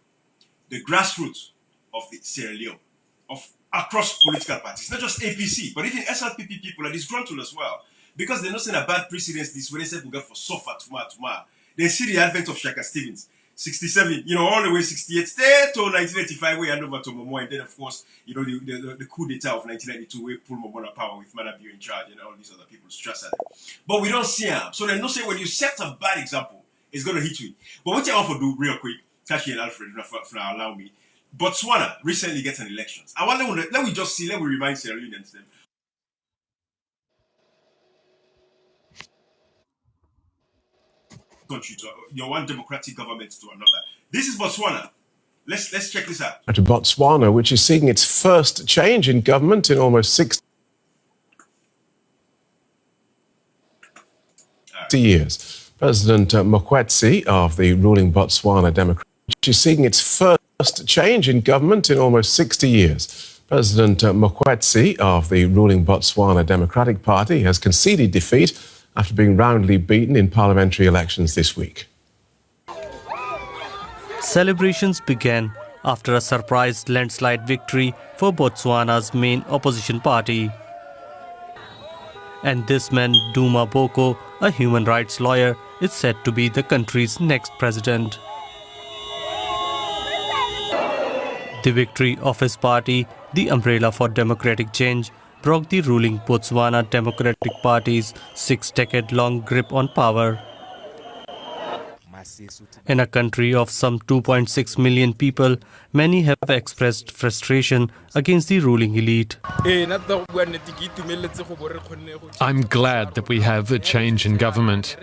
the grassroots of the Sierra Leone, of across political parties, not just APC, but even SLPP people are disgruntled as well. Because they're not saying a bad precedence this when they say we go for suffer tomorrow. They see the advent of Shaka Stevens, 67, all the way 68, stay to 1985, we hand over to Momo, and then of course, the coup d'etat of 1992, we pull Momo on power with Manabio in charge and all these other people stress at it. But we don't see them. So they're not saying when you set a bad example, it's going to hit you. But what I want to do real quick, Tashi and Alfred, if you allow me, Botswana recently gets an elections. I want let me remind Sierra Leoneans them. Country to your one democratic government to another. This is Botswana. Let's check this out. To Botswana, which is seeing its first change in government in almost 60 years. President Mokwetsi of the ruling Botswana Democratic Party is seeing its first change in government in almost 60 years. President Mokwetsi of the ruling Botswana Democratic Party has conceded defeat after being roundly beaten in parliamentary elections this week. Celebrations began after a surprise landslide victory for Botswana's main opposition party. And this man, Duma Boko, a human rights lawyer, is said to be the country's next president. The victory of his party, the Umbrella for Democratic Change, broke the ruling Botswana Democratic Party's 6-decade-long grip on power. In a country of some 2.6 million people, many have expressed frustration against the ruling elite. I'm glad that we have a change in government.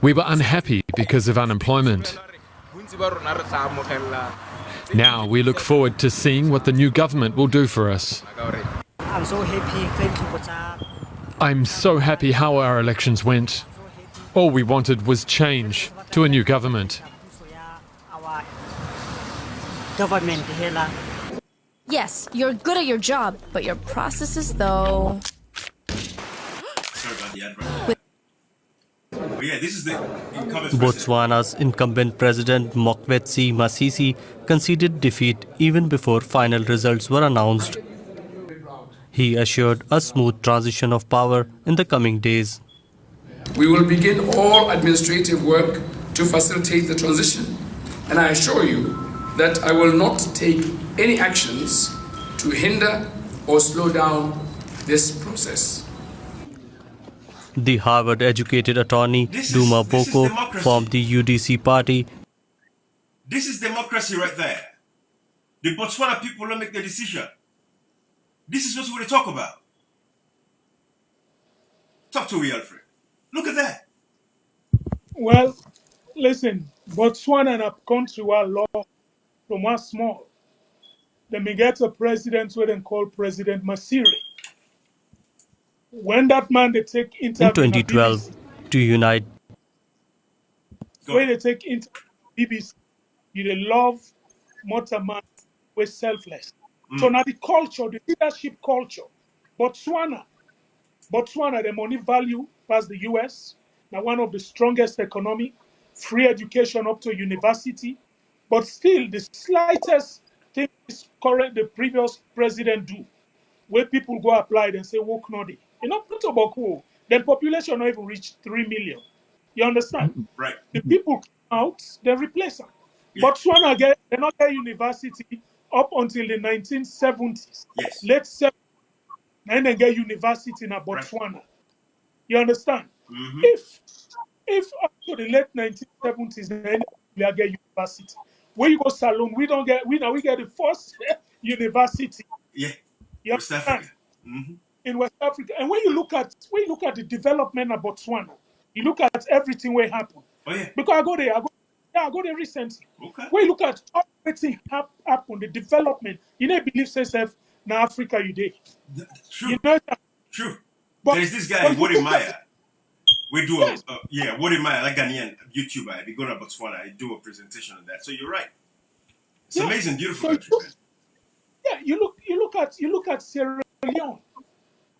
We were unhappy because of unemployment. Now we look forward to seeing what the new government will do for us. I'm so happy. I'm so happy how our elections went. All we wanted was change to a new government. Yes, you're good at your job, but your processes, though. Sorry about the advert. But yeah, this is the incumbent Botswana's incumbent president Mokwetsi Masisi conceded defeat even before final results were announced. He assured a smooth transition of power in the coming days. We will begin all administrative work to facilitate the transition, and I assure you that I will not take any actions to hinder or slow down this process. The Harvard-educated attorney Duma This is Boko formed democracy. the UDC party. This is democracy right there. The Botswana people don't make the decision. This is what we talk about. Talk to me, Alfred. Look at that. Well, listen, Botswana and a country where law from one small. Then we get a president who they call President Masire. When that man they take In interview in a 2012, BBC, to unite Go when ahead. they take interview in BBC, you they love Motaman was selfless. So now the culture, the leadership culture, Botswana, the money value past the US, now one of the strongest economy, free education up to university, but still the slightest thing the previous president do, where people go apply and say work no dey. You know, not about cool. Then population not even reach 3 million. You understand? Right. The people come out, they replace them. Yeah. Botswana they not get university up until the 1970s. Yes. Late 70s, then they get university in Right. Botswana. You understand? Mm-hmm. If up to the late 1970s, then we get university. When you go salon, we don't get we get the first university. Yeah. You West Africa. understand? Mm-hmm. In West Africa. And when you look at the development of Botswana, you look at everything where happened. Oh yeah. Because I go there recently. Okay. When you look at everything happen, the development, you know, believe yourself now Africa you did. True. You know, True. but There's this guy, but you Wode look Maya. at We do yes, Wode Maya, like Ghanaian YouTuber. I be going to Botswana. I do a presentation on that. So you're right. It's yeah. amazing, beautiful So country, man. you look at Sierra Leone.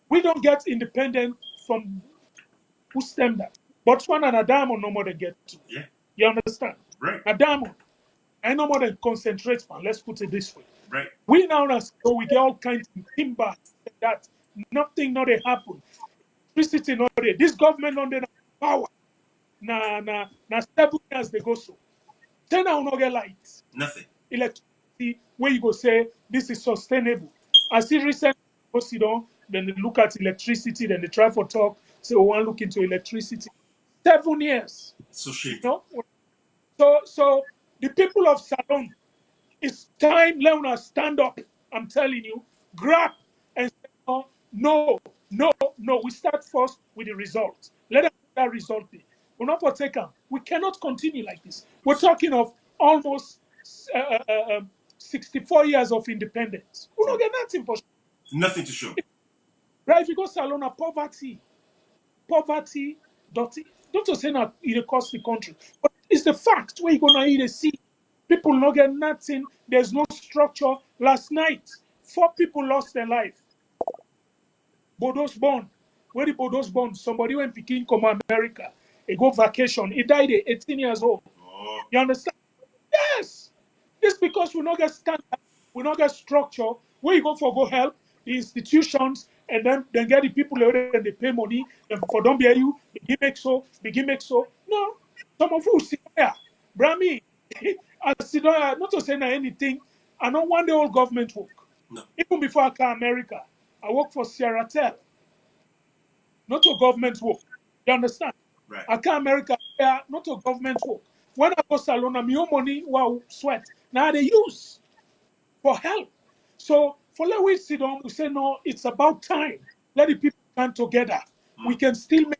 We don't get independent from who stem that. Botswana and a diamond no more than get to. Yeah. You understand? Right. A diamond. I no more than concentrate, man. Let's put it this way. Right. We now so we get all kinds of timber that nothing not they happen. Electricity not there. This government not there power. Na 7 years they go so. Then I will not get lights. Nothing. Electricity where you go say this is sustainable. I see recently go sit down, then they look at electricity, then they try for talk, say, oh, one look into electricity. 7 years. So You shameful. know? So the people of Salon, it's time let us stand up. I'm telling you, grab and say, no. We start first with the results. Let us that result be. We're not for take them. We cannot continue like this. We're talking of almost 64 years of independence. We don't get nothing for Nothing to show. right. If you go Salona, poverty, dirty. Don't just say that it costs the country, but it's the fact where you're gonna eat a see. People not get nothing. There's no structure. Last night, 4 people lost their life. Bodo's born. Where the Bodo's born, somebody went picking come America. He go vacation. He died at 18 years old. Oh. You understand? Yes. It's because we not get standard, we not get structure. Where you go for go help the institutions and then get the people there and they pay money and for don't be you begin make so. No. Some of you sit there. Brahmi, I sit there, not to say anything. I don't want the whole government work. No. Even before I come America, I work for Sierra Tel, not a government work. You understand? Right. I come America, not a government work. When I go salon, I'm your money, wow, sweat. Now they use for help. So for let we sit down, we say no, it's about time. Let the people come together. We can still make,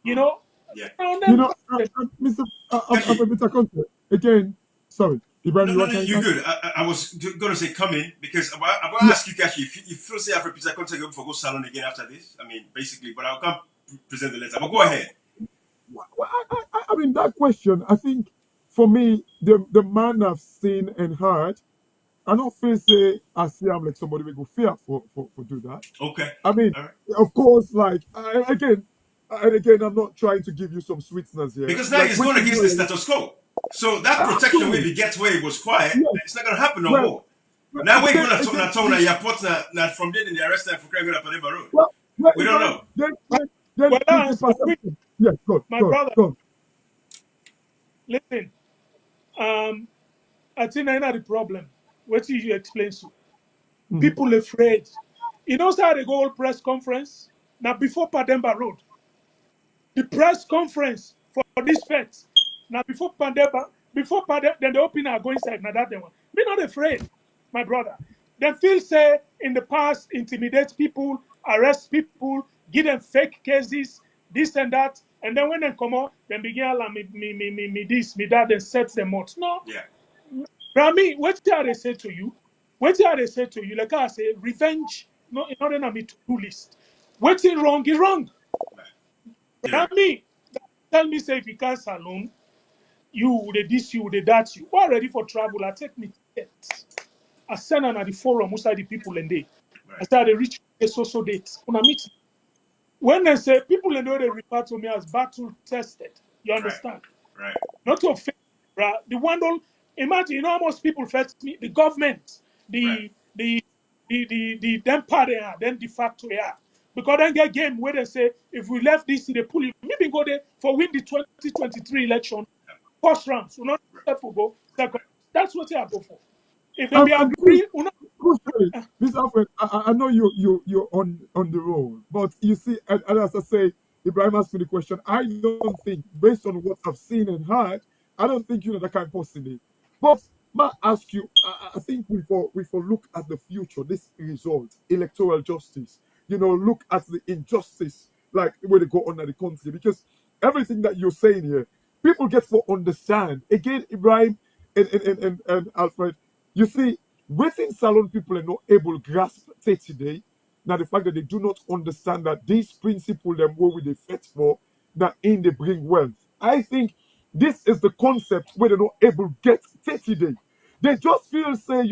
you know. Yeah. And You then know, Mr. Kaki. Mr. Conteh, again, sorry, Ibrahim, No, you no, want no, to you're say good. I was going to say come in because I'm going to yeah. ask you, Kashi, if you feel say Alfred Peter Conteh go for go salon again after this. I mean, basically, but I'll come present the letter. But go ahead. Well, I mean, that question, I think, for me, the man I've seen and heard, I don't feel say I see I'm like somebody will go fear for do that. Okay. I mean, All right. of course, like and again, I'm not trying to give you some sweetness here. Because now Like he's when going you against the know, status quo. So that protection absolutely, maybe gets where it was quiet. yes. It's not going to happen no Well, more. Now we're again, going to again, talk now your port now from there in the arrest time for crying out Panema Road. well, We don't Ibrahim, know. then well, the answer quick, perception. Yes, good, my good, brother. good. Listen, I think I know the problem. What did you explain to? Mhm. People afraid. You know how they go all press conference? Now before Pademba Road, the press conference for this fete. Now before Pademba, then the opener go inside. Now that they want. Be not afraid, my brother. They feel say in the past intimidate people, arrest people, give them fake cases, this and that, and then when they come out, then begin like me this, me that, then set them out. No, Yeah. Rami, what did they say to you? What did they say to you? Like I say, revenge, no, in order to me to do list. What's wrong is wrong. Right. Theory. Rami, tell me say if you can't salon, you would this, you would that you. Who are ready for travel? I take me ticket. I send on at the forum, most of the people and they. I Right. said they reach a social date. When I meet when they say people and they refer to me as battle tested. You Right. understand? Right. Not to offend, right? The one don't imagine, you know how most people first me, the government, Right. the them party are, then de facto are. Because then get game where they say if we left this they pull you, maybe go there for win the 2023 election, first rounds, we not Right. step for go, second. Right. That's what I go for. If they be And Chris, agree, we not crucially, Mr. Alfred, I know you're on the roll, but you see, and as I say, Ibrahim asked me the question. I don't think, based on what I've seen and heard, I don't think you know that kind of possibly. But may I ask you, I think we for look at the future, this result, electoral justice. Look at the injustice, like where they go on in the country, because everything that you're saying here, people get to understand. Again, Ibrahim and Alfred, you see, waiting salon people are not able to grasp say today. Now the fact that they do not understand that these principles them where we they fight for, that in they bring wealth. I think this is the concept where they're not able to get say today. They just feel say,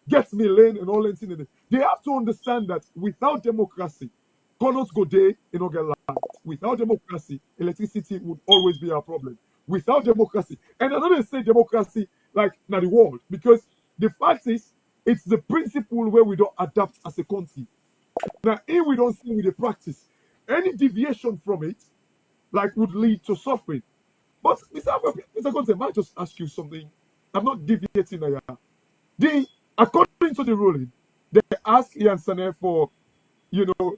get me lane and all that thing. They have to understand that without democracy, cannot go there, get light. Without democracy, electricity would always be a problem. Without democracy, and I don't say democracy like now the world, because the fact is, it's the principle where we don't adapt as a country. Now, if we don't see with the practice, any deviation from it, like, would lead to suffering. But Mr. Conteh, might I just ask you something? I'm not deviating here. According to the ruling, they asked Ian Sane for,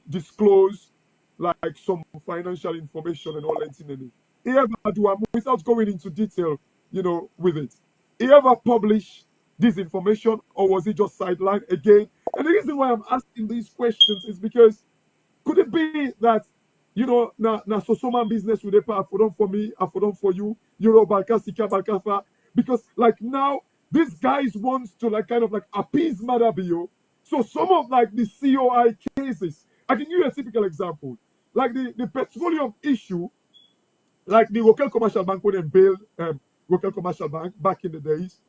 disclose like some financial information and all that in it. He ever do without going into detail, with it. He ever publish this information, or was it just sidelined again? And the reason why I'm asking these questions is because could it be that na so man business with a for done for me, I for done for you, Balka, Sika, Balkafa, because like now these guys wants to like kind of like appease Madabio. So some of like the COI cases, I can give you a typical example, like the petroleum issue, like the local commercial bank when they bailed local commercial bank back in the days.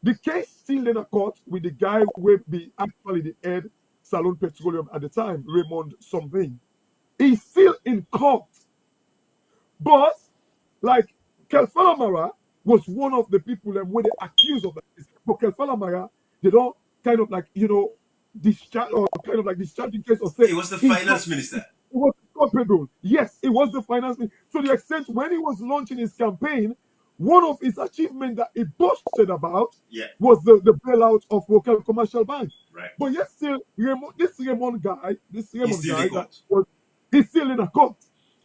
The case still in a court with the guy who will be actually the head Salon Petroleum at the time, Raymond something. He's still in court. But like Kelfalamara was one of the people that were accused of that. But Kelfalamara, they don't kind of like, discharge or kind of like discharging case or say He was the he's not finance minister. he was culpable. Yes, it was the finance minister. To the extent when he was launching his campaign, one of his achievements that he boasted about Yeah. was the bailout of local commercial banks. Right. But yet still, this Raymond guy, He's still in that court. was he's still in a court.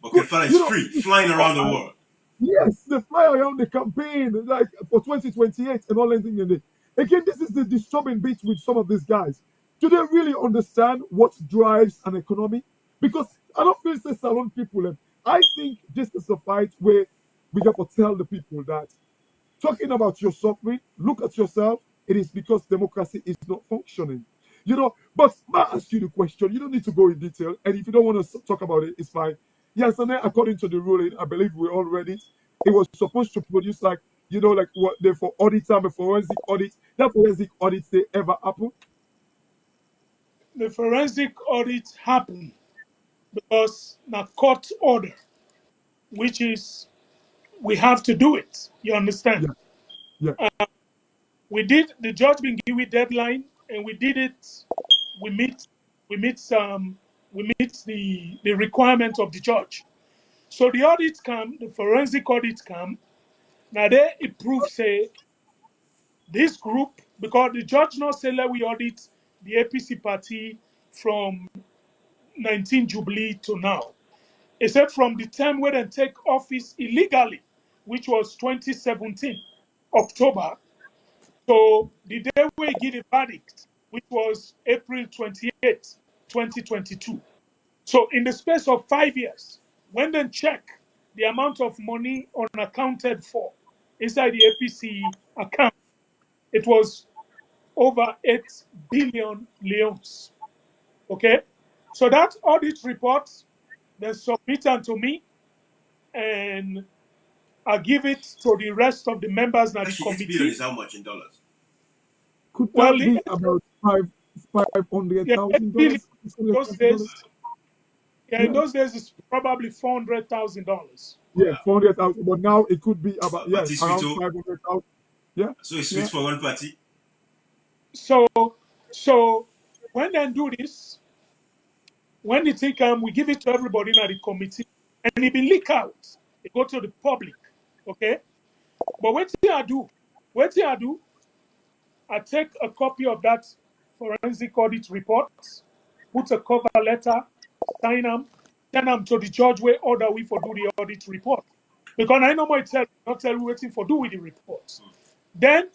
Okay, Could, fella is you know, free, flying around the world. yes, they fly around the campaign like for 2028 and all that thing. Again, this is the disturbing bit with some of these guys. Do they really understand what drives an economy? Because I don't feel say salon people. I think this is a fight where we got to tell the people that talking about your suffering, look at yourself. It is because democracy is not functioning. But I ask you the question. You don't need to go in detail. And if you don't want to talk about it, it's fine. Yes, and then according to the ruling, I believe we all read it. It was supposed to produce like, like what they for audit time, a forensic audit. That forensic audit they ever happen. the forensic audit happen because the court order, which is we have to do it. You understand? Yeah, yeah. We did the judge been give it deadline and we did it. We meet we meet we meet the requirement of the judge. So the audit come, the forensic audit come. Now they it proves say this group because the judge now say let we audit the APC party from 19 Jubilee to now. He said from the time when they take office illegally, which was 2017 October, so the day we give the verdict, which was April 28, 2022. So in the space of 5 years, when they check the amount of money unaccounted for inside the APC account, it was over 8 billion leons. Okay? So that audit report, they submit it to me, and I give it to the rest of the members of the Actually, 8 billion committee. is how much in dollars? Could Well, that be about five hundred yeah, 8 thousand billion dollars? Six hundred those thousand dollars? days, yeah, in Yeah, those days it's probably $400,000. yeah, Wow. 400,000. But now it could be about Party around sweet. 500,000. Yeah, So it's sweet yeah. for one party. So, so when they do this, when the thing come, we give it to everybody in the committee, and it be leak out. It go to the public, okay? But what I do, I take a copy of that forensic audit report, put a cover letter, sign them, send them to the judge where order we for do the audit report. Because I normally not tell you waiting for do with the reports. Then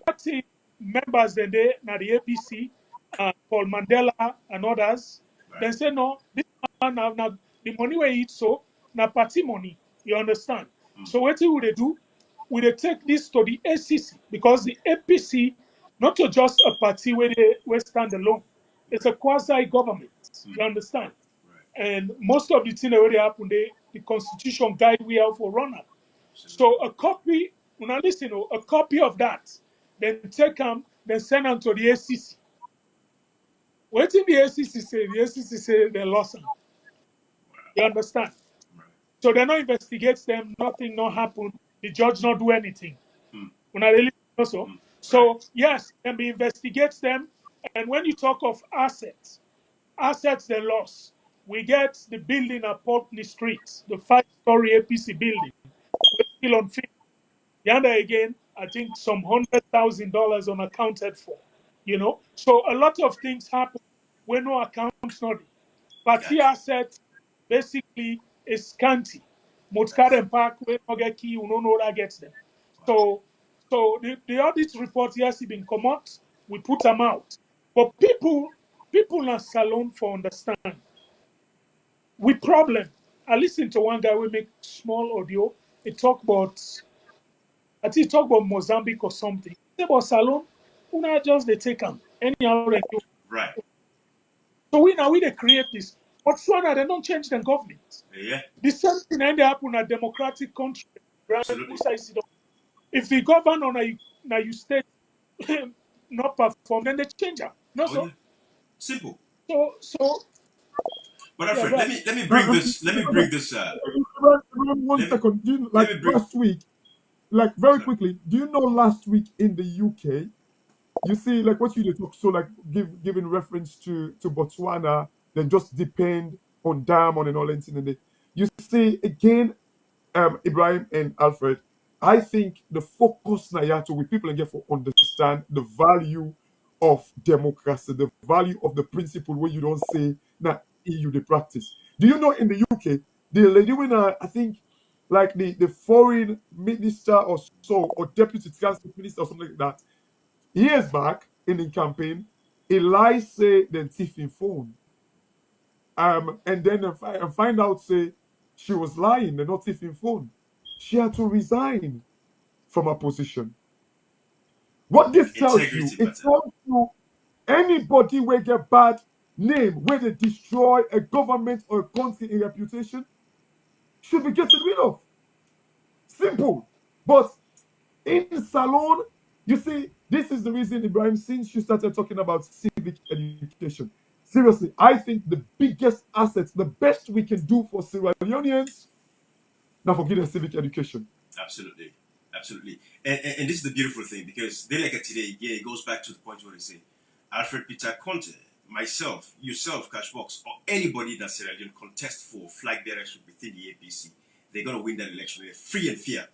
30 members then they now the APC, Paul Mandela and others, Right. then say no, this man now the money we eat so now party money. You understand? So what would they do? Would they take this to the ACC because the APC not to just a party where they stand alone. It's a quasi government. You understand? Right. And most of the things that already happen, the constitution guide we have for runner. Absolutely. So a copy, when I listen, a copy of that, then take them, then send them to the ACC. What did the ACC say? The ACC say they lost them. You understand? Right. So they not investigate them, nothing not happen. The judge not do anything. Mm. When I really also. Mm. Right. So yes, then we investigate them. And when you talk of assets they lost. We get the building at Putney Street, the 5-story APC building. We're still on film. Yanda again, I think some $100,000 unaccounted for. You know, so a lot of things happen when no accounts not. Party Gotcha. assets basically is scanty. That's Mutkaren Park, where no get key, you don't know that gets them. wow. So the audit report yes, it been come out. We put them out, but people in salon for understand. We problem. I listened to one guy we make small audio. He talk about I think he talk about Mozambique or something. He say about Salon, una just they take them. Anyhow they do. Right. So we they create this. But Botswana, they don't change the government. Yeah. The same thing and they happen in a democratic country. Right? Absolutely. If the governor na you state not perform, then they change them. No, Oh yeah. Simple. so But yeah, Alfred, right. let me bring this. Let me bring this. One Let me second. Do you, let like me bring. last week, like very Sorry. quickly, do you know last week in the UK, you see, like what you did talk, so like giving reference to Botswana, then just depend on diamond and all that in the you see again, Ibrahim and Alfred, I think the focus now you have to with people and get for understand the value of democracy, the value of the principle where you don't say now EU the practice. Do you know in the UK, the lady when I think like the foreign minister or so or deputy transport minister or something like that, years back in the campaign, Eli say the thief in phone. And then I find out say she was lying, they're not thief in phone. She had to resign from her position. What this tells you, Integrity it matter. tells you anybody will get bad name where they destroy a government or a country in reputation should be getting rid of. Simple. But in Salon, you see, this is the reason, Ibrahim, since you started talking about civic education. Seriously, I think the biggest assets, the best we can do for Sierra Leoneans, now for getting civic education. Absolutely. Absolutely. And this is the beautiful thing because they like it today, again, it goes back to the point where they say Alfred Peter Conteh, myself, yourself, Cashbox, or anybody that Sierra Leone contest for flag bearership within the APC, they're going to win that election in a free and fair,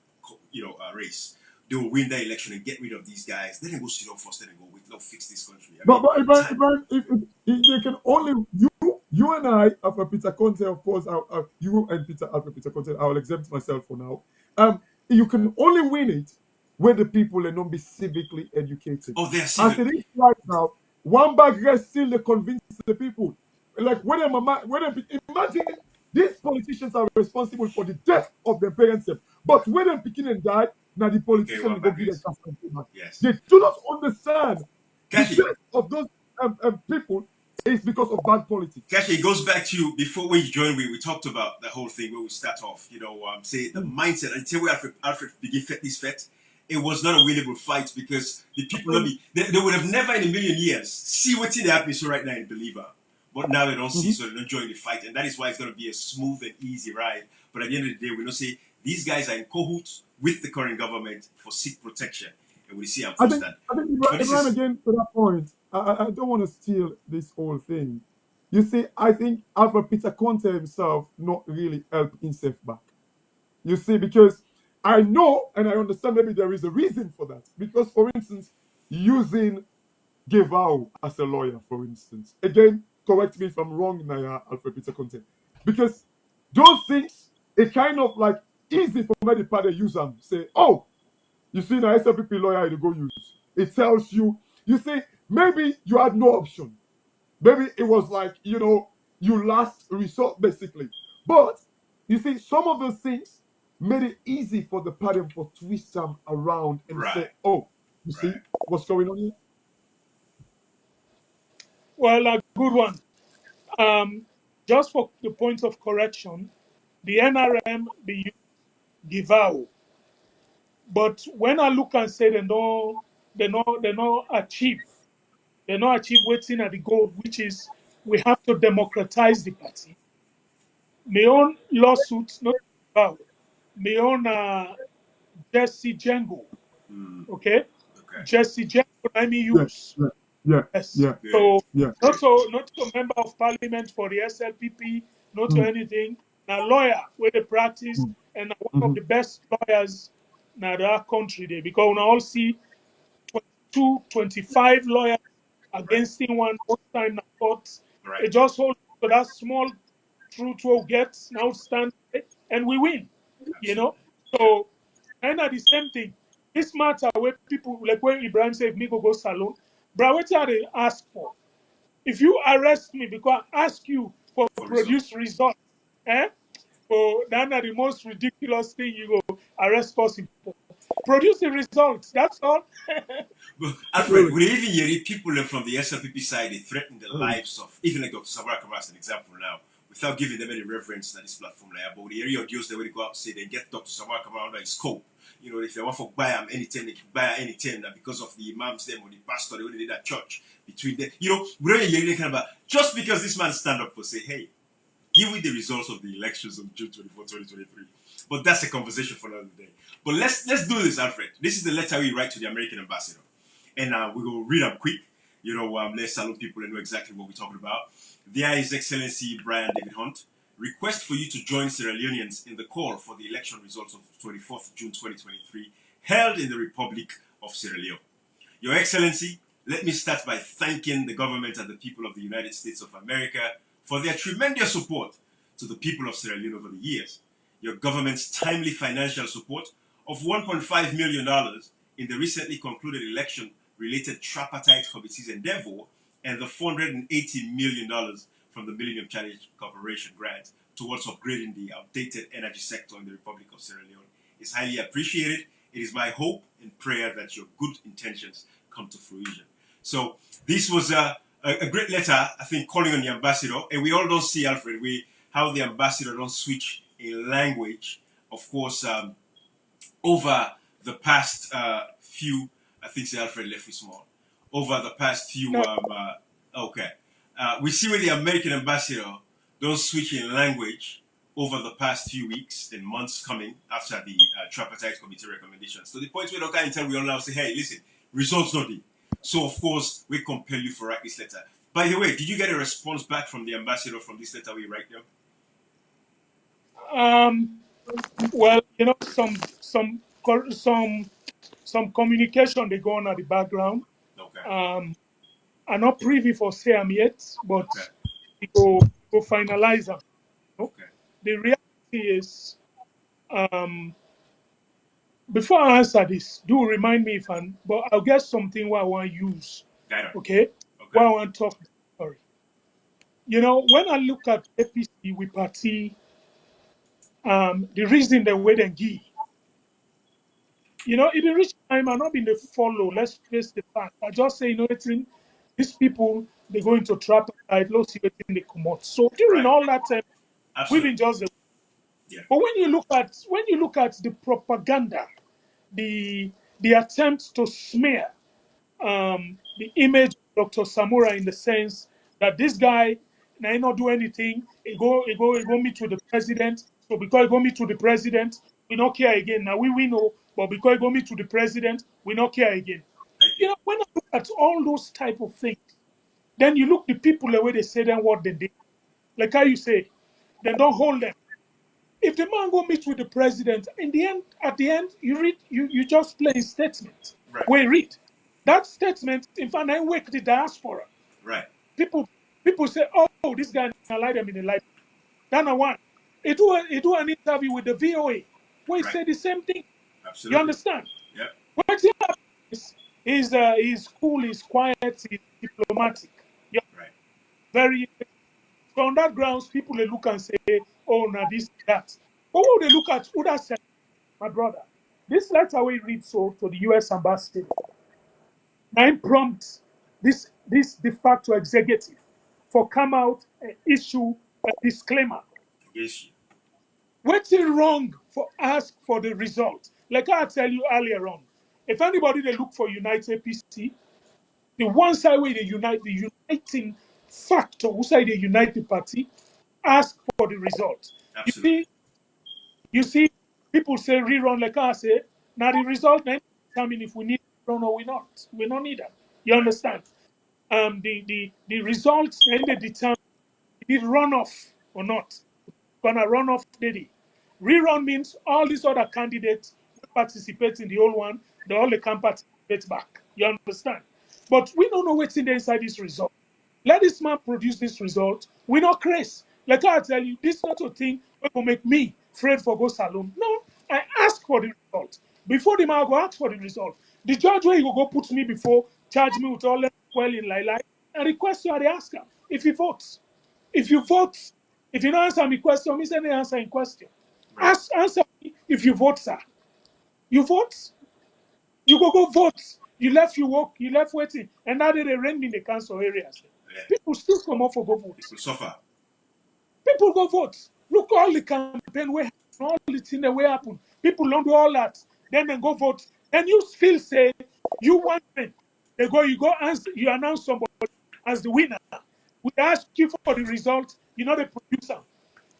race. they will win that election and get rid of these guys. Then they go sit down first and go, wait, let's fix this country. I mean, But if they can only you and I, after Peter Conteh, of course, you and Alfred Peter Conteh, I will exempt myself for now. You can only win it when the people are not be civically educated. oh, they're As it civically. is right now, one bag rest still they convince the people. Like imagine these politicians are responsible for the death of their parents, but when them picking and die, now the Okay, politician one will go back give them race. cash and back. Yes. They do not understand the Kashi, death of those people is because of bad politics. Kashi, it goes back to before when you joined, we talked about the whole thing where we start off, say the mindset until we Alfred begin this fet. It was not a winnable fight because the people they would have never in a million years see what's in the happening so right now in Believer. But now they don't see, so they don't join the fight. And that is why it's going to be a smooth and easy ride. But at the end of the day, we don't say these guys are in cahoots with the current government for seat protection. And we see how I think, that. Ibrahim, again, to that point, I don't want to steal this whole thing. You see, I think Alfred Peter Conteh himself not really helped himself back. You see, because I know and I understand maybe there is a reason for that. Because, for instance, using Gevao as a lawyer, for instance. Again, correct me if I'm wrong, Naya, Alfred Peter Conteh. Because those things, it kind of like easy for many party use them. Say, oh, you see, now SLPP lawyer you go use. It tells you, you see, maybe you had no option. Maybe it was like, you last resort basically. But you see, some of those things made it easy for the party for twist them around and say, oh, you see what's going on here? Well, a good one. Just for the point of correction, the NRM they use Givao, but when I look and say they not achieve waiting at the goal, which is we have to democratize the party. My own lawsuit, not Givao, my own Jesse Django, okay? Okay. Jesse Django, I mean Yeah, use. yeah, yeah, Yes. yeah, So yeah. not a member of parliament for the SLPP, not to Mm, anything. Now lawyer where they practice mm, and one of mhm. the best lawyers now that country there because we all see 22, 25 lawyers against him one time now court. Right. It just hold to that small truth we'll get now stand and we win. You Absolutely. know? So and at the same thing, this matter where people like when Ibrahim said me go salon, bro, what are they ask for? If you arrest me because I ask you for For result. produce results, eh? So that's the most ridiculous thing you go arrest person for. Produce the results. That's all. But Alfred, Really? we even hear people from the SLPP side, they threaten the Mm, lives of, even like Dr. Sabra Kamara as an example now, without giving them any reference to this platform. Like, but the area of deals they will go out and say they get Dr. Sabra Kamara under his scope. If they want to buy him anything, they can buy anything that because of the imams them or the pastor, they only did that church between them. We don't hear anything kind of about just because this man stand up for say, hey, give me the results of the elections on June 24, 2023. But that's a conversation for another day. But let's do this, Alfred. This is the letter we write to the American ambassador. And we will read them quick. Let's salute people and know exactly what we're talking about. There is Excellency Brian David Hunt. Request for you to join Sierra Leoneans in the call for the election results of 24th June 2023 held in the Republic of Sierra Leone. Your Excellency, let me start by thanking the government and the people of the United States of America for their tremendous support to the people of Sierra Leone over the years. Your government's timely financial support of $1.5 million in the recently concluded election-related tripartite committee's endeavor and the $480 million from the Millennium Challenge Corporation grant towards upgrading the outdated energy sector in the Republic of Sierra Leone is highly appreciated. It is my hope and prayer that your good intentions come to fruition. So this was a great letter, I think, calling on the ambassador. And we all don't see, Alfred, how the ambassador don't switch in language. Of course, over the past few, I think Sir Alfred left me small. Over the past few, No, we see where the American ambassador don't switch in language over the past few weeks and months coming after the tripartite committee recommendations. To the point where Dr. Intel, we all now say, hey, listen, results not there. So, of course, we compel you to write this letter. By the way, did you get a response back from the ambassador from this letter we write now? well, some some communication they go on at the background. Okay. I'm not privy for say am yet, but Okay. we go finalize them. Okay. The reality is, before I answer this, do remind me if but I'll get something what I want to use. Got it. Okay? Okay. What I want to talk. Sorry. You know, when I look at APC with party, the reason they wait and give. You know, in the rich time, I'm not been the follow. Let's face the fact. I just say, you know, these people they go into trap and let's see what they come out. So during Right. all that time, we've Absolutely. been just. Yeah. But when you look at the propaganda, the attempt to smear the image of Dr. Samura in the sense that this guy now not do anything, he go meet with the president. So because he go meet with the president, we not care again. Now we know, but because he go meet with the president, we not care again. Thank you. You know, when I look at all those type of things, then you look the people the way they say them what they did. Like how you say, then don't hold them. If the man go meet with the president, at the end, you read, you just play his statement. Right. We read that statement. In fact, I wake the diaspora. Right. People, people say, "Oh, this guy lie them in the life." Then I want. He do an interview with the VOA where he Right. said the same thing. You Absolutely. understand? Yep. What he happens is he's cool, he's quiet, he's diplomatic. Yeah, Right. very. So on that grounds, people they look and say, "Oh, now this that." But what they look at, who that said, my brother, this letter we read so to the U.S. ambassador, nine prompts this de facto executive for come out and issue a disclaimer. Against you. What's it wrong for ask for the result? Like I tell you earlier on, if anybody they look for United APC, the one side where they unite, the uniting factor, who say they unite the party, ask for the result. You Absolutely. see, you see, people say rerun like I say. Now the result then determine if we need rerun or we not. We don't need them. You Right. understand? The results then they determine if it run off or not. Gonna run off daily. Rerun means all these other candidates who participate in the old one, they all they can participate back. You understand? But we don't know what's in there inside this result. Let this man produce this result. We not crazy. Like I tell you, this not a thing that will make me afraid for go salon. No, I ask for the result. Before the man go ask for the result. The judge where he will go put me before, charge me with all that well in like and request you are the asker if he votes. If you vote, if you don't answer me question, me send the answer in question. Right. Answer me if you vote, sir. You vote, you go vote. You left you work, you left waiting, and now they rent in the council areas. Yeah. People still come up for go vote. People suffer. People go vote. Look all the campaign way happen, all the thing that way happen. People don't do all that. Then they go vote. Then you still say you want them. You go answer, you announce somebody as the winner. We ask you for the result. You're not a producer.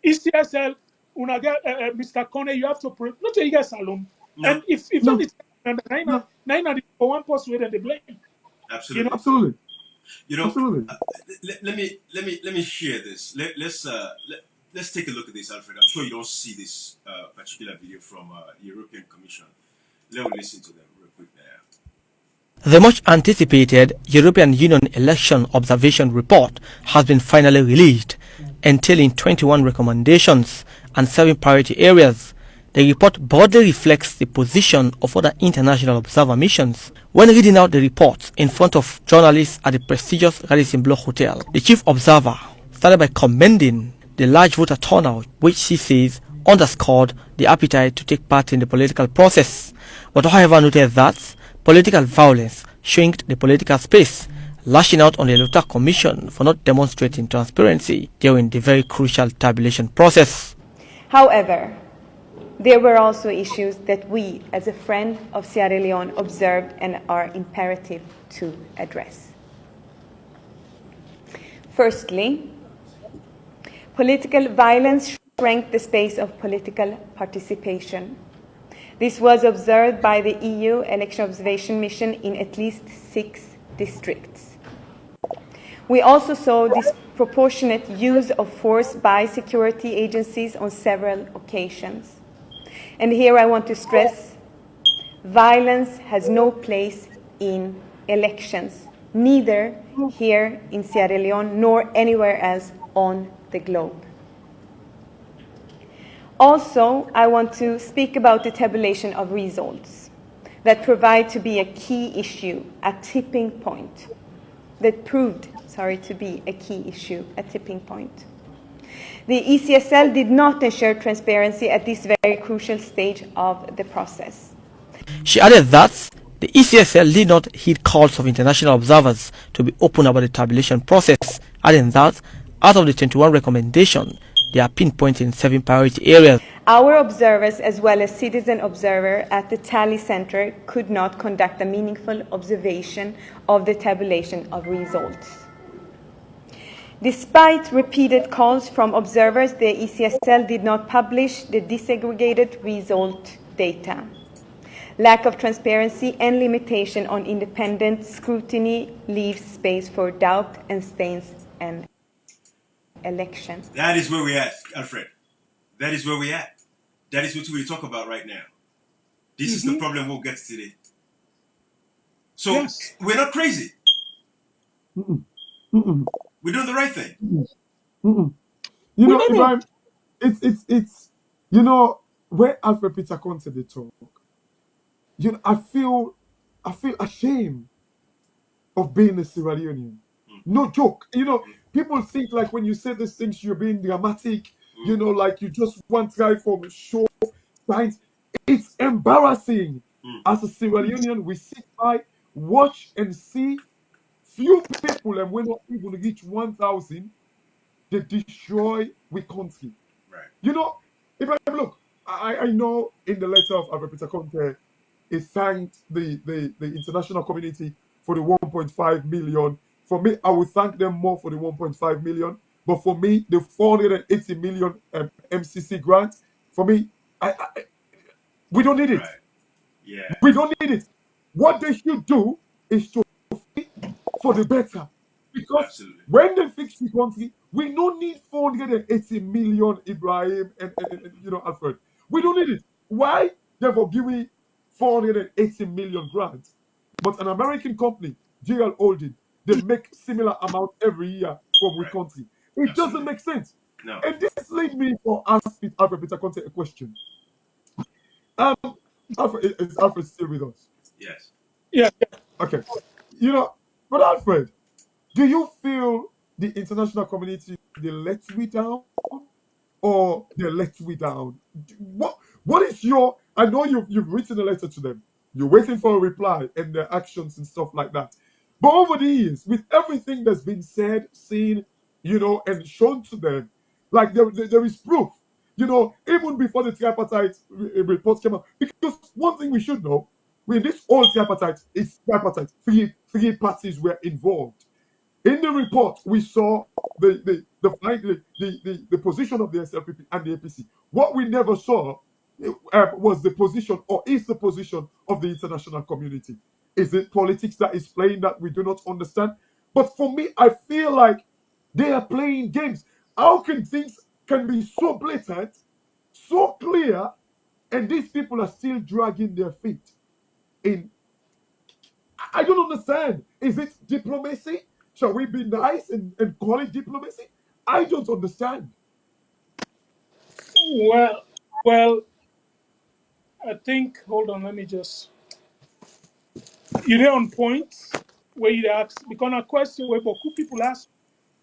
ECSL, una get Mr. Conteh, you have to not you get alone. No. And if No, anything, no, nine for one person then they blame. You know, Absolutely. absolutely, You know, absolutely. let me share this. Let's take a look at this, Alfred. I'm sure you don't see this particular video from the European Commission. Let me listen to them real quick there. The much anticipated European Union Election Observation Report has been finally released, entailing 21 recommendations and 7 priority areas. The report broadly reflects the position of other international observer missions. When reading out the report in front of journalists at the prestigious Radisson Blu Hotel, the chief observer started by commending the large voter turnout, which he says underscored the appetite to take part in the political process, but however noted that political violence shrinked the political space, lashing out on the Electoral Commission for not demonstrating transparency during the very crucial tabulation process. However, there were also issues that we, as a friend of Sierra Leone, observed and are imperative to address. Firstly, political violence shrank the space of political participation. This was observed by the EU Election Observation Mission in at least 6 districts. We also saw disproportionate use of force by security agencies on several occasions. And here I want to stress Violence has no place in elections, neither here in Sierra Leone nor anywhere else on the globe. Also, I want to speak about the tabulation of results that proved to be a key issue, a tipping point. The ECSL did not ensure transparency at this very crucial stage of the process. She added that the ECSL did not heed calls of international observers to be open about the tabulation process, adding that out of the 21 recommendations, they are pinpointing 7 priority areas. Our observers, as well as citizen observer at the Tally Center, could not conduct a meaningful observation of the tabulation of results. Despite repeated calls from observers, the ECSL did not publish the disaggregated result data. Lack of transparency and limitation on independent scrutiny leaves space for doubt and stains an election. That is where we're at, Alfred. That is where we're at. That is what we talk about right now. This is the problem we'll get today. So we're not crazy. We're doing the right thing. You know, Ibrahim, it's you know, where Alfred Peter Conteh they talk, you know, I feel ashamed of being a Sierra Leonean. No joke. You know, people think like when you say these things, you're being dramatic, you know, like you just want to try for show signs. It's embarrassing. As a Sierra Leonean, we sit by, watch and see few people, and we're not even reach 1,000, they destroy we country. Right. You know, Ibrahim, look, I know in the letter of Alfred Peter Conteh, he thanked the international community for the 1.5 million. For me, I would thank them more for the 1.5 million. But for me, the 480 million MCC grant, for me, we don't need it. Right. Yeah. We don't need it. What they should do is to fix for the better. Because Absolutely. when they fix the country, we don't need 480 million, Ibrahim and you know, Alfred. We don't need it. Why? Therefore, give me 480 million grants. But an American company, GL Holding, they make similar amount every year for we country. It doesn't make sense. No. And this leads me for asking Alfred Peter Conteh a question. Alfred, is Alfred still with us? Yes. Yeah. Okay. You know, but Alfred, do you feel the international community they let we down, or they let we down? What is your? I know you've written a letter to them. You're waiting for a reply and their actions and stuff like that. But over the years, with everything that's been said, seen, you know, and shown to them, like there is proof. You know, even before the tripartite report came out, because one thing we should know, with this whole tripartite, it's tripartite. Three parties were involved. In the report, we saw the position of the SLPP and the APC. What we never saw was the position, or is the position of the international community. Is it politics that is playing that we do not understand? But for me, I feel like they are playing games. How can things can be so blatant, so clear, and these people are still dragging their feet in? I don't understand. Is it diplomacy? Shall we be nice and call it diplomacy? I don't understand. Well, I think. Hold on, let me just. You're on point where you ask because a question where beaucoup people ask.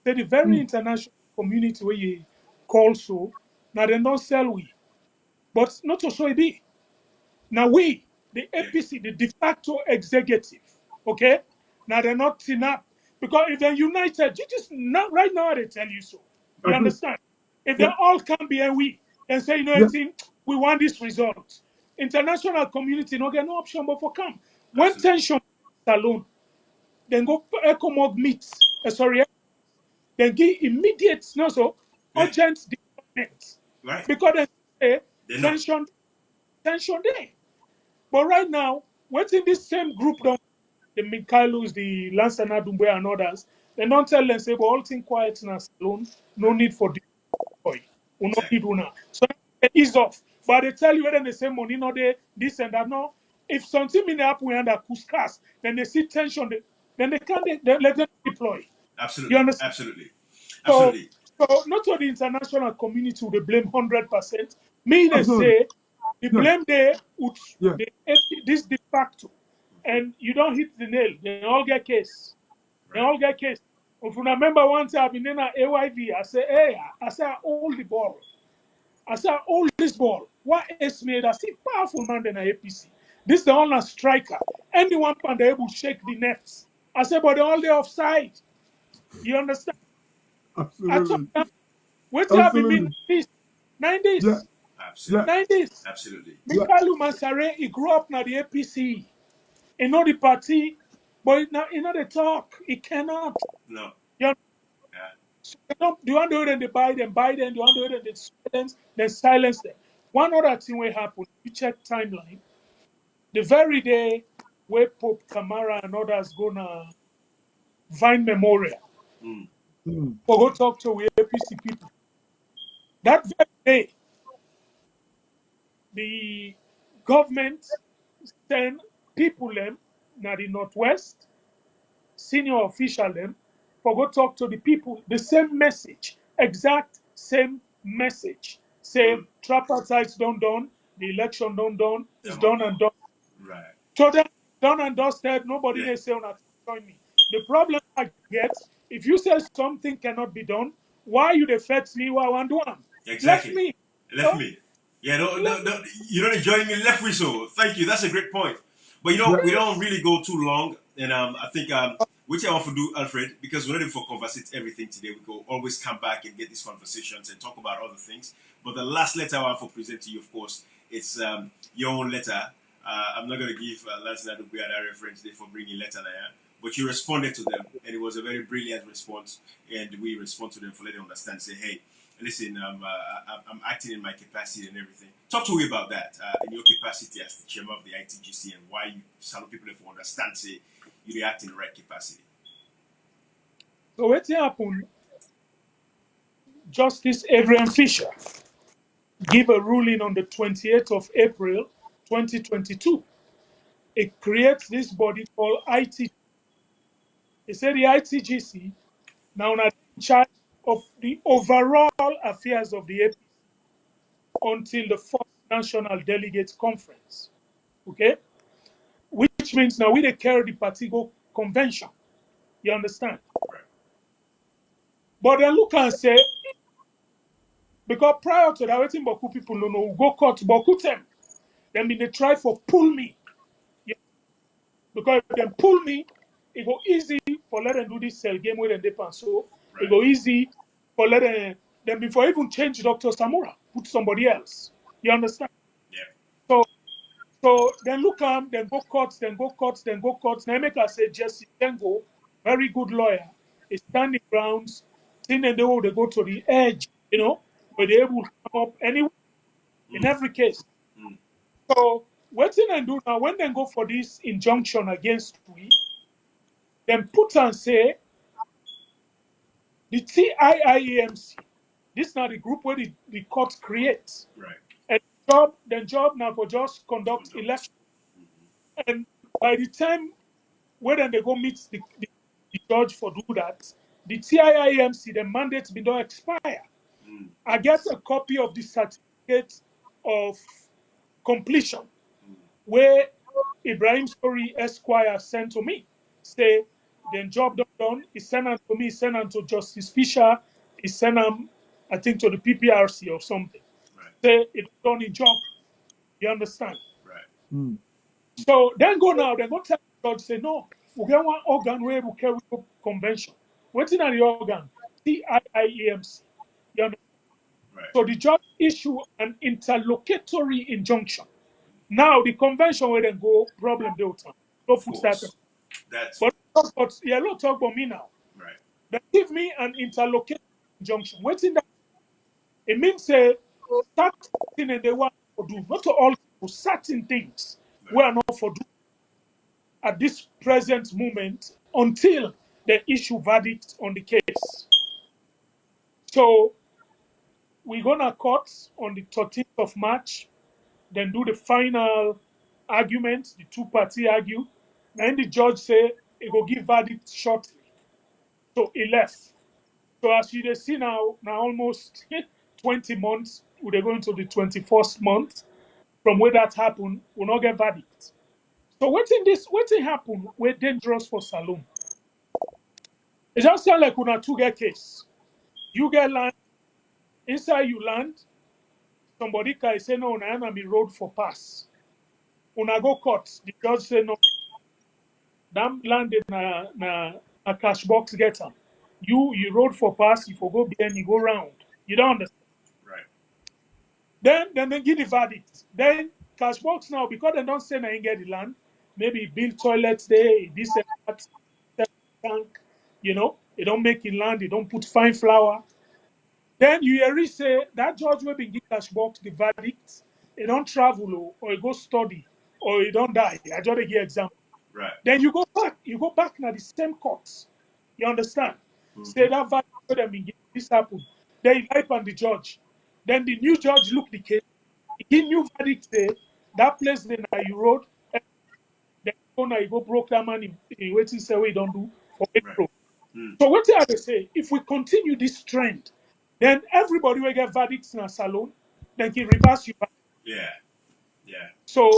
Say the very international community where you call so now they don't sell we, but not to so it be. Now we, the APC, the de facto executive, okay? Now they're not team up. Because if they're united, you just not right now they tell you so. You Agree. understand? If they Yeah. all come be and we and say, you know, Yeah. team, we want this result. International community no get no option but for come. When tension alone, then go ECOMOG meet. Sorry, then give immediate, no so urgent development. Right. Because they say They know. tension there. But right now, what's in this same group, the Mikhailos, the Lansana Dumbe and others, they don't tell them, say, but all things quiet in a salon, no need for destroy. We no Exactly. need una. So they ease off. But they tell you whether they say money, no, they, this and that, no. If something in happen under Kuskas, then they see tension, then they can't they let them deploy. You Absolutely, understand? absolutely, So, absolutely. so not all the international community would blame 100%. Me, they Absolutely. say the Yeah. blame there would Yeah. this de facto, and you don't hit the nail. They all get case. They Right. all get case. If you remember one time I've been in a AYV, I say, hey, I say, I hold the ball. I say, I hold this ball. What is made? I see powerful man than a APC. This the only striker. Anyone can be able to shake the nets. I say, but they all the offside. You understand? I told Absolutely. them, what you have been Absolutely. 90s. Yeah. 90s. Yeah. Absolutely, 90s. absolutely. Yeah. Mikalu Mansare, he grew up na the APC. He know the party, but now he know the talk. He cannot. No. You Yeah. so do you want to do it and they buy them, do you want to do it and they silence them. One other thing will happen, you check timeline, the very day where Pope Kamara and others gonna Vine Memorial, Mm. Mm. or go talk to APC people. That very day, the government send people them na the Northwest, senior official them, for go talk to the people, the same message, exact same message. Say, Mm. tripartite don't done, the election don't done, it's Them on. done and done. Right. So then, done and dusted, nobody Yeah. they say, "Una join me." The problem I get, if you say something cannot be done, why you defect me while I want to do am? Left Exactly. me. Left So, me. Yeah, no, no, left no, you don't enjoy me left whistle. Thank you. That's a great point. But Yeah. we don't really go too long. And I think which I want to do, Alfred, because we're ready for conversate everything today. We go always come back and get these conversations and talk about other things. But the last letter I want to present to you, of course, it's your own letter. I'm not going to give Lance Nadugwe that reference there for bringing letter there. But you responded to them, and it was a very brilliant response. And we respond to them for letting them understand, say, hey, listen, I'm acting in my capacity and everything. Talk to me about that in your capacity as the chairman of the ITGC and why you, some people have to understand, say, you react in the right capacity. So what happened? Justice Adrian Fisher give a ruling on the 28th of April 2022. It creates this body called IT. He said the ITGC now not in charge of the overall affairs of the APC until the first National Delegates Conference. Okay? Which means now we dey carry the Partigo Convention. You understand? Right. But then look and say, because prior to that, waiting Boku people no know, go court Boku them. Then they try for pull me. Yeah. Because if they pull me, it go easy for let them do this cell game where they pan. So it Right. go easy for let them before even change Dr. Samura, put somebody else. You understand? Yeah. So so then look then go courts, then go courts, then go courts. Now make us say Jesse Tengo, very good lawyer, is standing grounds, thing and they go to the edge, where they able to come up anyway in Mm. every case. Mm. So what thing and do now when they go for this injunction against we, then put and say the TIIEMC, this now the group where the court creates. Right. And job now for just conduct Conduct. election. And by the time when they go meet the judge for do that, the TIIMC, the mandate be don't expire. Mm. I get a copy of the certificate of completion Mm. where Ibrahim Story Esquire sent to me. Say, then job done, he sent them to me, he sent them to Justice Fisher, he sent them, I think, to the PPRC or something. Right. Say, it done in job. You understand? Right. Mm. So then go now, then go tell the judge, say, no, we get one organ where we carry convention. What's in the organ? TIIEMC. You understand? Right. So the judge issue an interlocutory injunction. Now the convention where they go, problem they will turn. Don't Of put that. course. That's But yeah, don't talk about me now. right. They give me an interlocutory injunction. What's in that? It means say certain and they want to do, not to all people, certain things we Right. are not for do at this present moment until they issue verdict on the case. So we're gonna court on the 13th of March, then do the final. argument, the two party argue. And the judge say he go give verdict shortly. So he left. So as you see now almost 20 months, we're going to the 21st month from where that happened, we'll not get verdict. So waiting happen, we're dangerous for Salome. It just sound like una two get case. You get land, inside you land, somebody can say no, na enemy road for pass. Una go court, the judge say no, that land na a cash box get am. You road for pass, you for go behind, you go round. You don't understand. Right. Then they give the verdict. Then cash box now, because they don't say na him get the land, maybe he build toilets there, this and that, tank, they don't make in land, they don't put fine flour. Then you hear it say that judge will be give cash box the verdict, he don't travel or he go study or he don't die. I just give example. Right. Then you go back now the same courts. You understand? Say that verdict where them been give, this happen. Then he hype on the judge. Then the new judge look the case. He new verdict say that place then you road. Then you go broke that man in waiting say we don't do for Right. April. So what I say, if we continue this trend, then everybody will get verdicts in a salon, then he reverse you back. Yeah. Yeah. So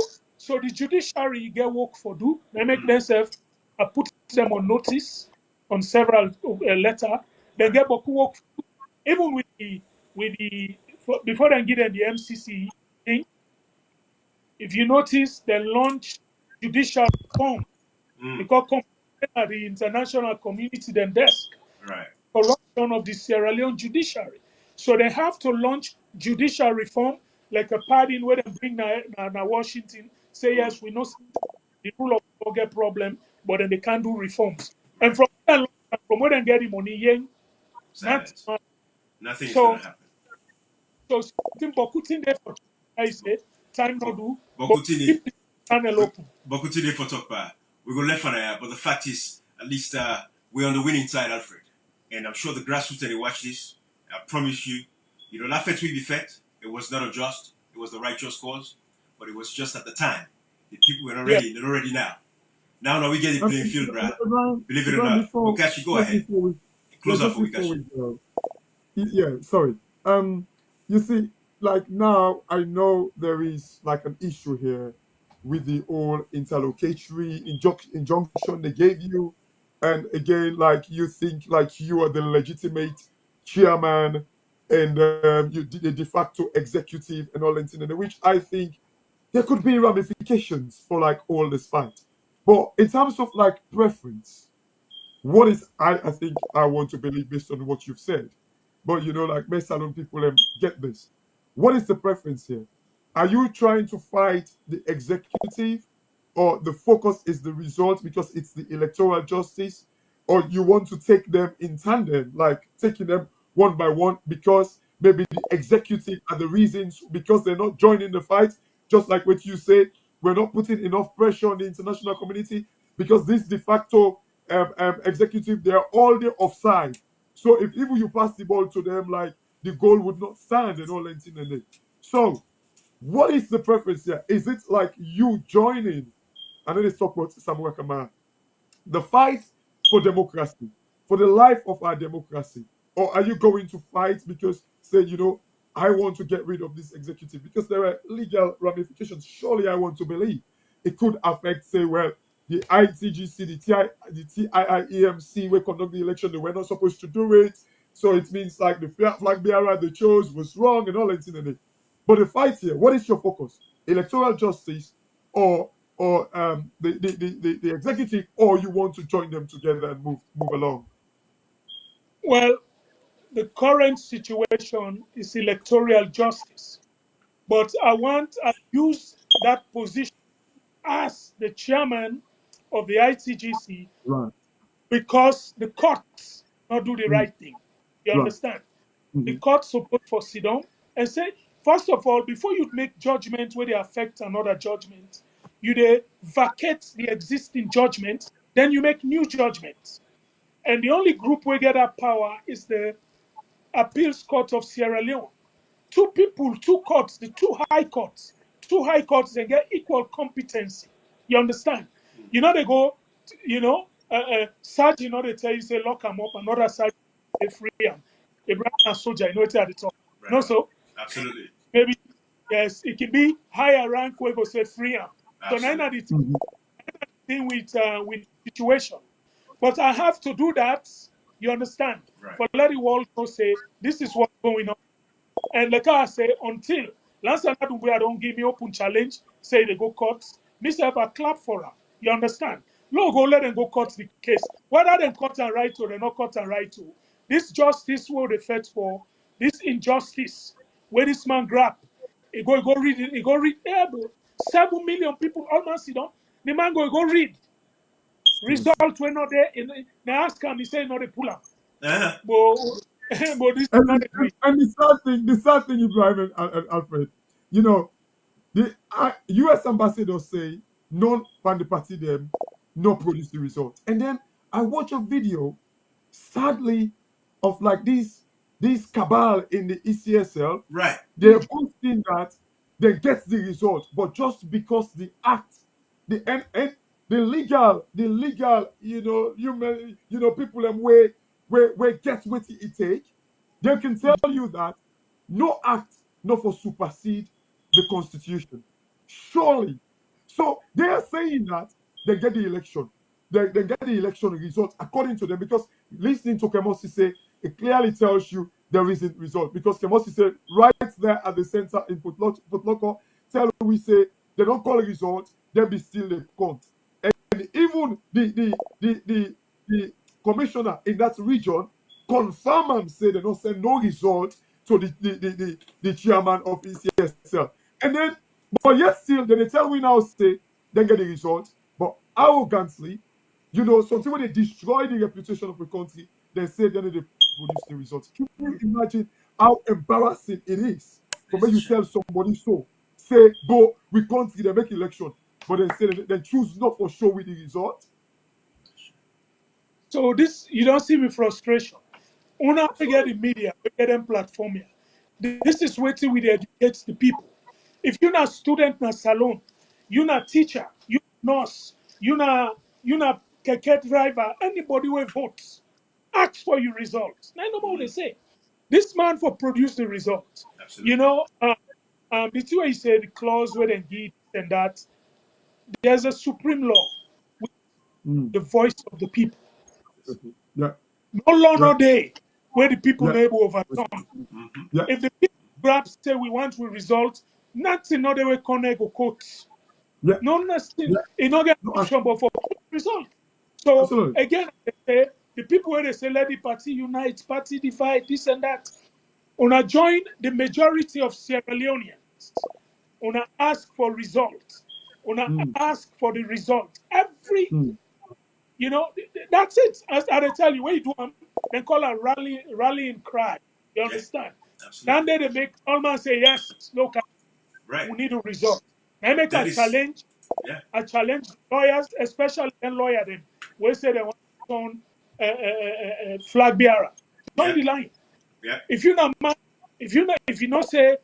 the judiciary get work for do. They make themselves put them on notice on several letter. They get work for do. Even before they give them the MCC thing. If you notice, they launch judicial reform because the international community then desk. Right. Corruption of the Sierra Leone judiciary. So they have to launch judicial reform, like a pardon where they bring na Washington, say yes, we know the rule of law get problem, but then they can't do reforms. Right. And from where they get the money, not Silence. Nothing is going so to happen. so something Bokutin there for I say time not do, but Bokutini, keep the channel open. Bokutini for talk about. We go left for that, but the fact is, at least we're on the winning side, Alfred. And I'm sure the grassroots that they watch this, I promise you, that fact will be fact. It was not unjust. It was the righteous cause, but it was just at the time. The people were not ready. They're not ready now. Now we get the playing field, Brad. Believe it or not. Bokashi, go ahead. Close out for Bokashi. Sorry. You see, like now, I know there is like an issue here with the old interlocutory injunction they gave you, and again, like you think like you are the legitimate chairman and you did a de facto executive and all that, which I think there could be ramifications for like all this fight. But in terms of like preference, what is I think I want to believe based on what you've said. But like most salon people get this. What is the preference here? Are you trying to fight the executive, or the focus is the result because it's the electoral justice, or you want to take them in tandem, like taking them one by one because maybe the executive are the reasons because they're not joining the fight, just like what you say, we're not putting enough pressure on the international community because this de facto executive, they're all the offside. So if even you pass the ball to them, like the goal would not stand and all that. So what is the preference here? Is it like you joining? And then let's talk about Samuel Kamara. The fight for democracy, for the life of our democracy. Or are you going to fight because, say, I want to get rid of this executive because there are legal ramifications? Surely I want to believe it could affect, say, well, the ITGC, the TIIEMC, we conduct the election, they were not supposed to do it. So it means like the flag bearer they chose was wrong and all that. But the fight here, what is your focus? Electoral justice or the executive, or you want to join them together and move along? Well, the current situation is electoral justice. But I use that position as the chairman of the ITGC Right. because the courts not do the Mm. right thing. You Right. understand? The Mm-hmm. courts support for sit down and say, first of all, before you make judgment where they affect another judgment, you they vacate the existing judgment, then you make new judgments. And the only group where get that power is the Appeals Court of Sierra Leone. Two courts, the two high courts, two high courts, they get equal competency. You understand? You know, they go, Sarge, they tell you, say, lock him up, another Sarge, they free him. The brother soldier, it's at the top. Right. No, so? Absolutely. Maybe, yes, it can be higher rank where go say free him. So now the thing with situation. But I have to do that, you understand? Right. For let the world know, say, this is what's going on. And like I say, until last time I don't give me open challenge, say they go court, me say I clap for her. You understand? No, go let them go court the case. Whether they cut and right to, they not cut and right to. This justice will they fight for, this injustice, where this man grab, he go read it, he go read, 7 million people almost, the man go read. Result were not there. They ask him, he say no, they pull up. Uh-huh. But this is not a green. And the sad thing, Ibrahim and Alfred, the U.S. ambassadors say none from the party them no produce the result. And then I watch a video, sadly, of like this cabal in the ECSL. Right. They're boasting that they get the result, but just because the act, the legal, people them where get what it take, they can tell you that no act not for supersede the constitution. Surely. So they are saying that they get the election. They get the election result according to them, because listening to Kemosi say, it clearly tells you there isn't result, because Kemosi said right there at the center in Putloko, tell we say they don't call a result, they be still the count. And even the commissioner in that region confirm and say they don't send no result to the chairman of ECSL. And then, but yet still, then they tell we now say they get the result, but arrogantly, something when they destroy the reputation of the country, they say then they produce the results. Can you imagine how embarrassing it is for when you tell somebody so, say, go, we country, they make election, but they say they choose not for show with the result? So this, you don't see me frustration. Una get the media, we get them platform here. This is waiting with educate the people. If you're not student na salon, you're not teacher, you nurse, you're not keke driver, anybody will vote. Ask for your results. Now, know what they say. This man for produce the results. Absolutely. The two you say the clause where they give and that. There's a supreme law, the voice of the people. Yeah. No law, no day, where the people Yeah. are able to overturn. Yeah. If the people grab say we want to result, nothing other way connect or quote. Yeah. No nothing. Yeah. It not get No, option but for result. So absolutely. again, they say, the people where they say let the party unite, party divide, this and that. Una join the majority of Sierra Leoneans. Una ask for results. Una ask for the result. Every that's it. As I tell you, when you do them, they call a rallying cry. You understand? Then they make all man say yes, look, Right. we need a result. I make That a is, challenge. yeah. I challenge lawyers, especially the lawyer them. We say they want to turn flag bearer. Join the line. Yeah. If you not man, if you not say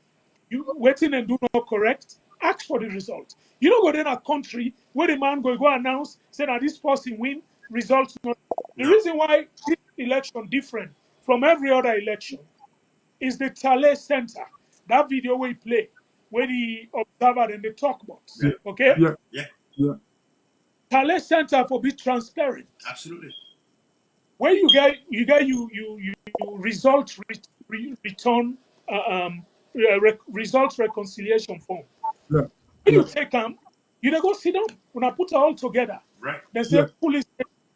you waiting and do not correct, ask for the result. You don't go then a country where the man go announce say that this person win results not. The reason why this election different from every other election is the Tale Center. That video we play where the observer and the talk box. Yeah. Okay? Yeah. Yeah. Yeah. Tale Center for be transparent. Absolutely. Where you get result return results reconciliation form. Yeah. When Yeah. you take them, you don't go sit down. When I put it all together, Right. they say Yeah.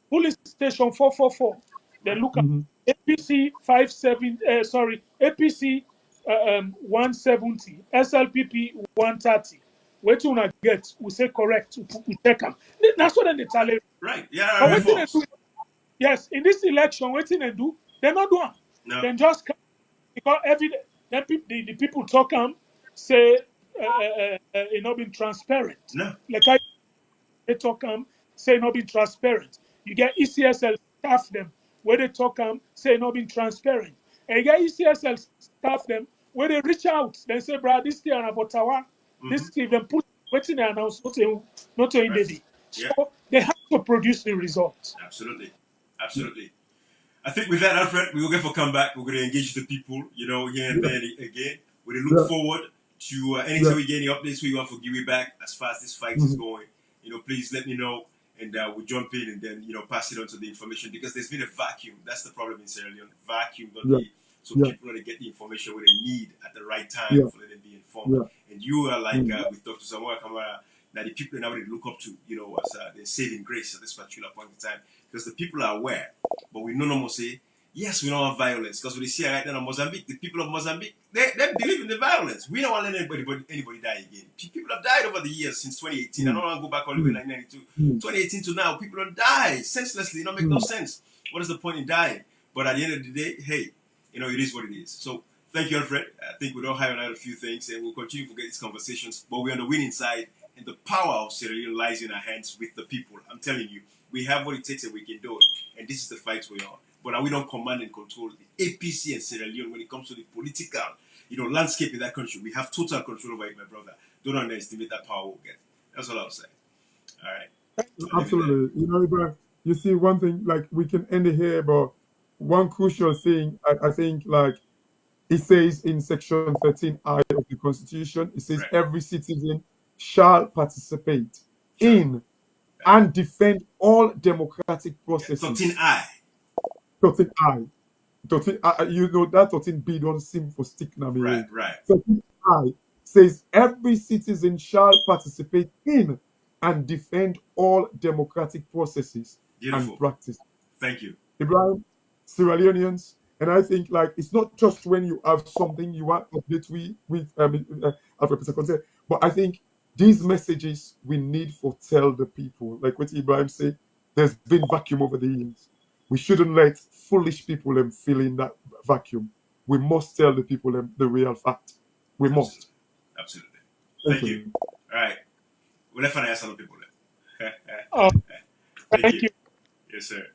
police station 444. They look at APC 170, SLPP 130. Wait till I get, we say correct, we take them. That's what they tell you. Right. Yeah. But waiting and Reforms. do, yes, in this election, waiting and do, they're not doing. No. Then just come, because then the people talk say it not being transparent. No. Like they talk say not being transparent. You get ECSL staff them where they talk say not being transparent. And you get ECSL staff them where they reach out, they say, bro, this thing about Ottawa. This even put waiting they announce not in Right. the day. Yeah. So they have to produce the results. Absolutely. Absolutely. I think with that, Alfred, we will get for come back. We're going to engage the people, here and Yeah, there again. We look yeah, forward to yeah. anytime we get any updates. We want to give you back as far as this fight is Mhm. going. Please let me know, and we'll jump in and then pass it on to the information, because there's been a vacuum. That's the problem in Sierra Leone. Vacuum, don't Yeah, they? So yeah, people don't get the information what they need at the right time yeah, for them to be informed. yeah. And you are like Mm. with Dr. Samuel Kamara, now the people now they look up to, as their saving grace at this particular point in time, because the people are aware. But we no more say, yes, we don't have violence, because we see right now in Mozambique, the people of Mozambique, they believe in the violence. We don't want to let anybody die again. People have died over the years since 2018. I Mm. don't want to go back all the way Mm. 1992. Mm. 2018 to now, people don't die senselessly. It don't make no Mm. sense. What is the point in dying? But at the end of the day, hey, it is what it is. So thank you, Alfred. I think we don't highlight a few things, and we'll continue to get these conversations. But we're on the winning side, and the power of Sierra Leone lies in our hands with the people. I'm telling you, we have what it takes, and we can do it. And this is the fight we're on. But we don't command and control the APC and Sierra Leone when it comes to the political, landscape in that country. We have total control over it, my brother. Don't underestimate that power we'll get. That's all I'll say. All right. I'll leave it there. Absolutely. But you see, one thing, like, we can end it here, but one crucial thing, I think, like, it says in section 13I of the Constitution, it says Right. every citizen shall participate Sure. in and defend all democratic Yeah. processes. 13I. 13I. 13I, that 13B don't seem for stick now, me Right, head. right. 13I says every citizen shall participate in and defend all democratic processes and Beautiful. practice. Thank you. Ibrahim, Sierra Leoneans, and I think, like, it's not just when you have something you want to update with Alfred Conteh, but I think these messages we need for tell the people. Like what Ibrahim said, there's been vacuum over the years. We shouldn't let foolish people fill in that vacuum. We must tell the people the real fact. We Absolutely. must. Absolutely. Thank Thank you. you. All right. We'll let Fanny ask some people then. Oh, Thank thank you. you. Yes, sir.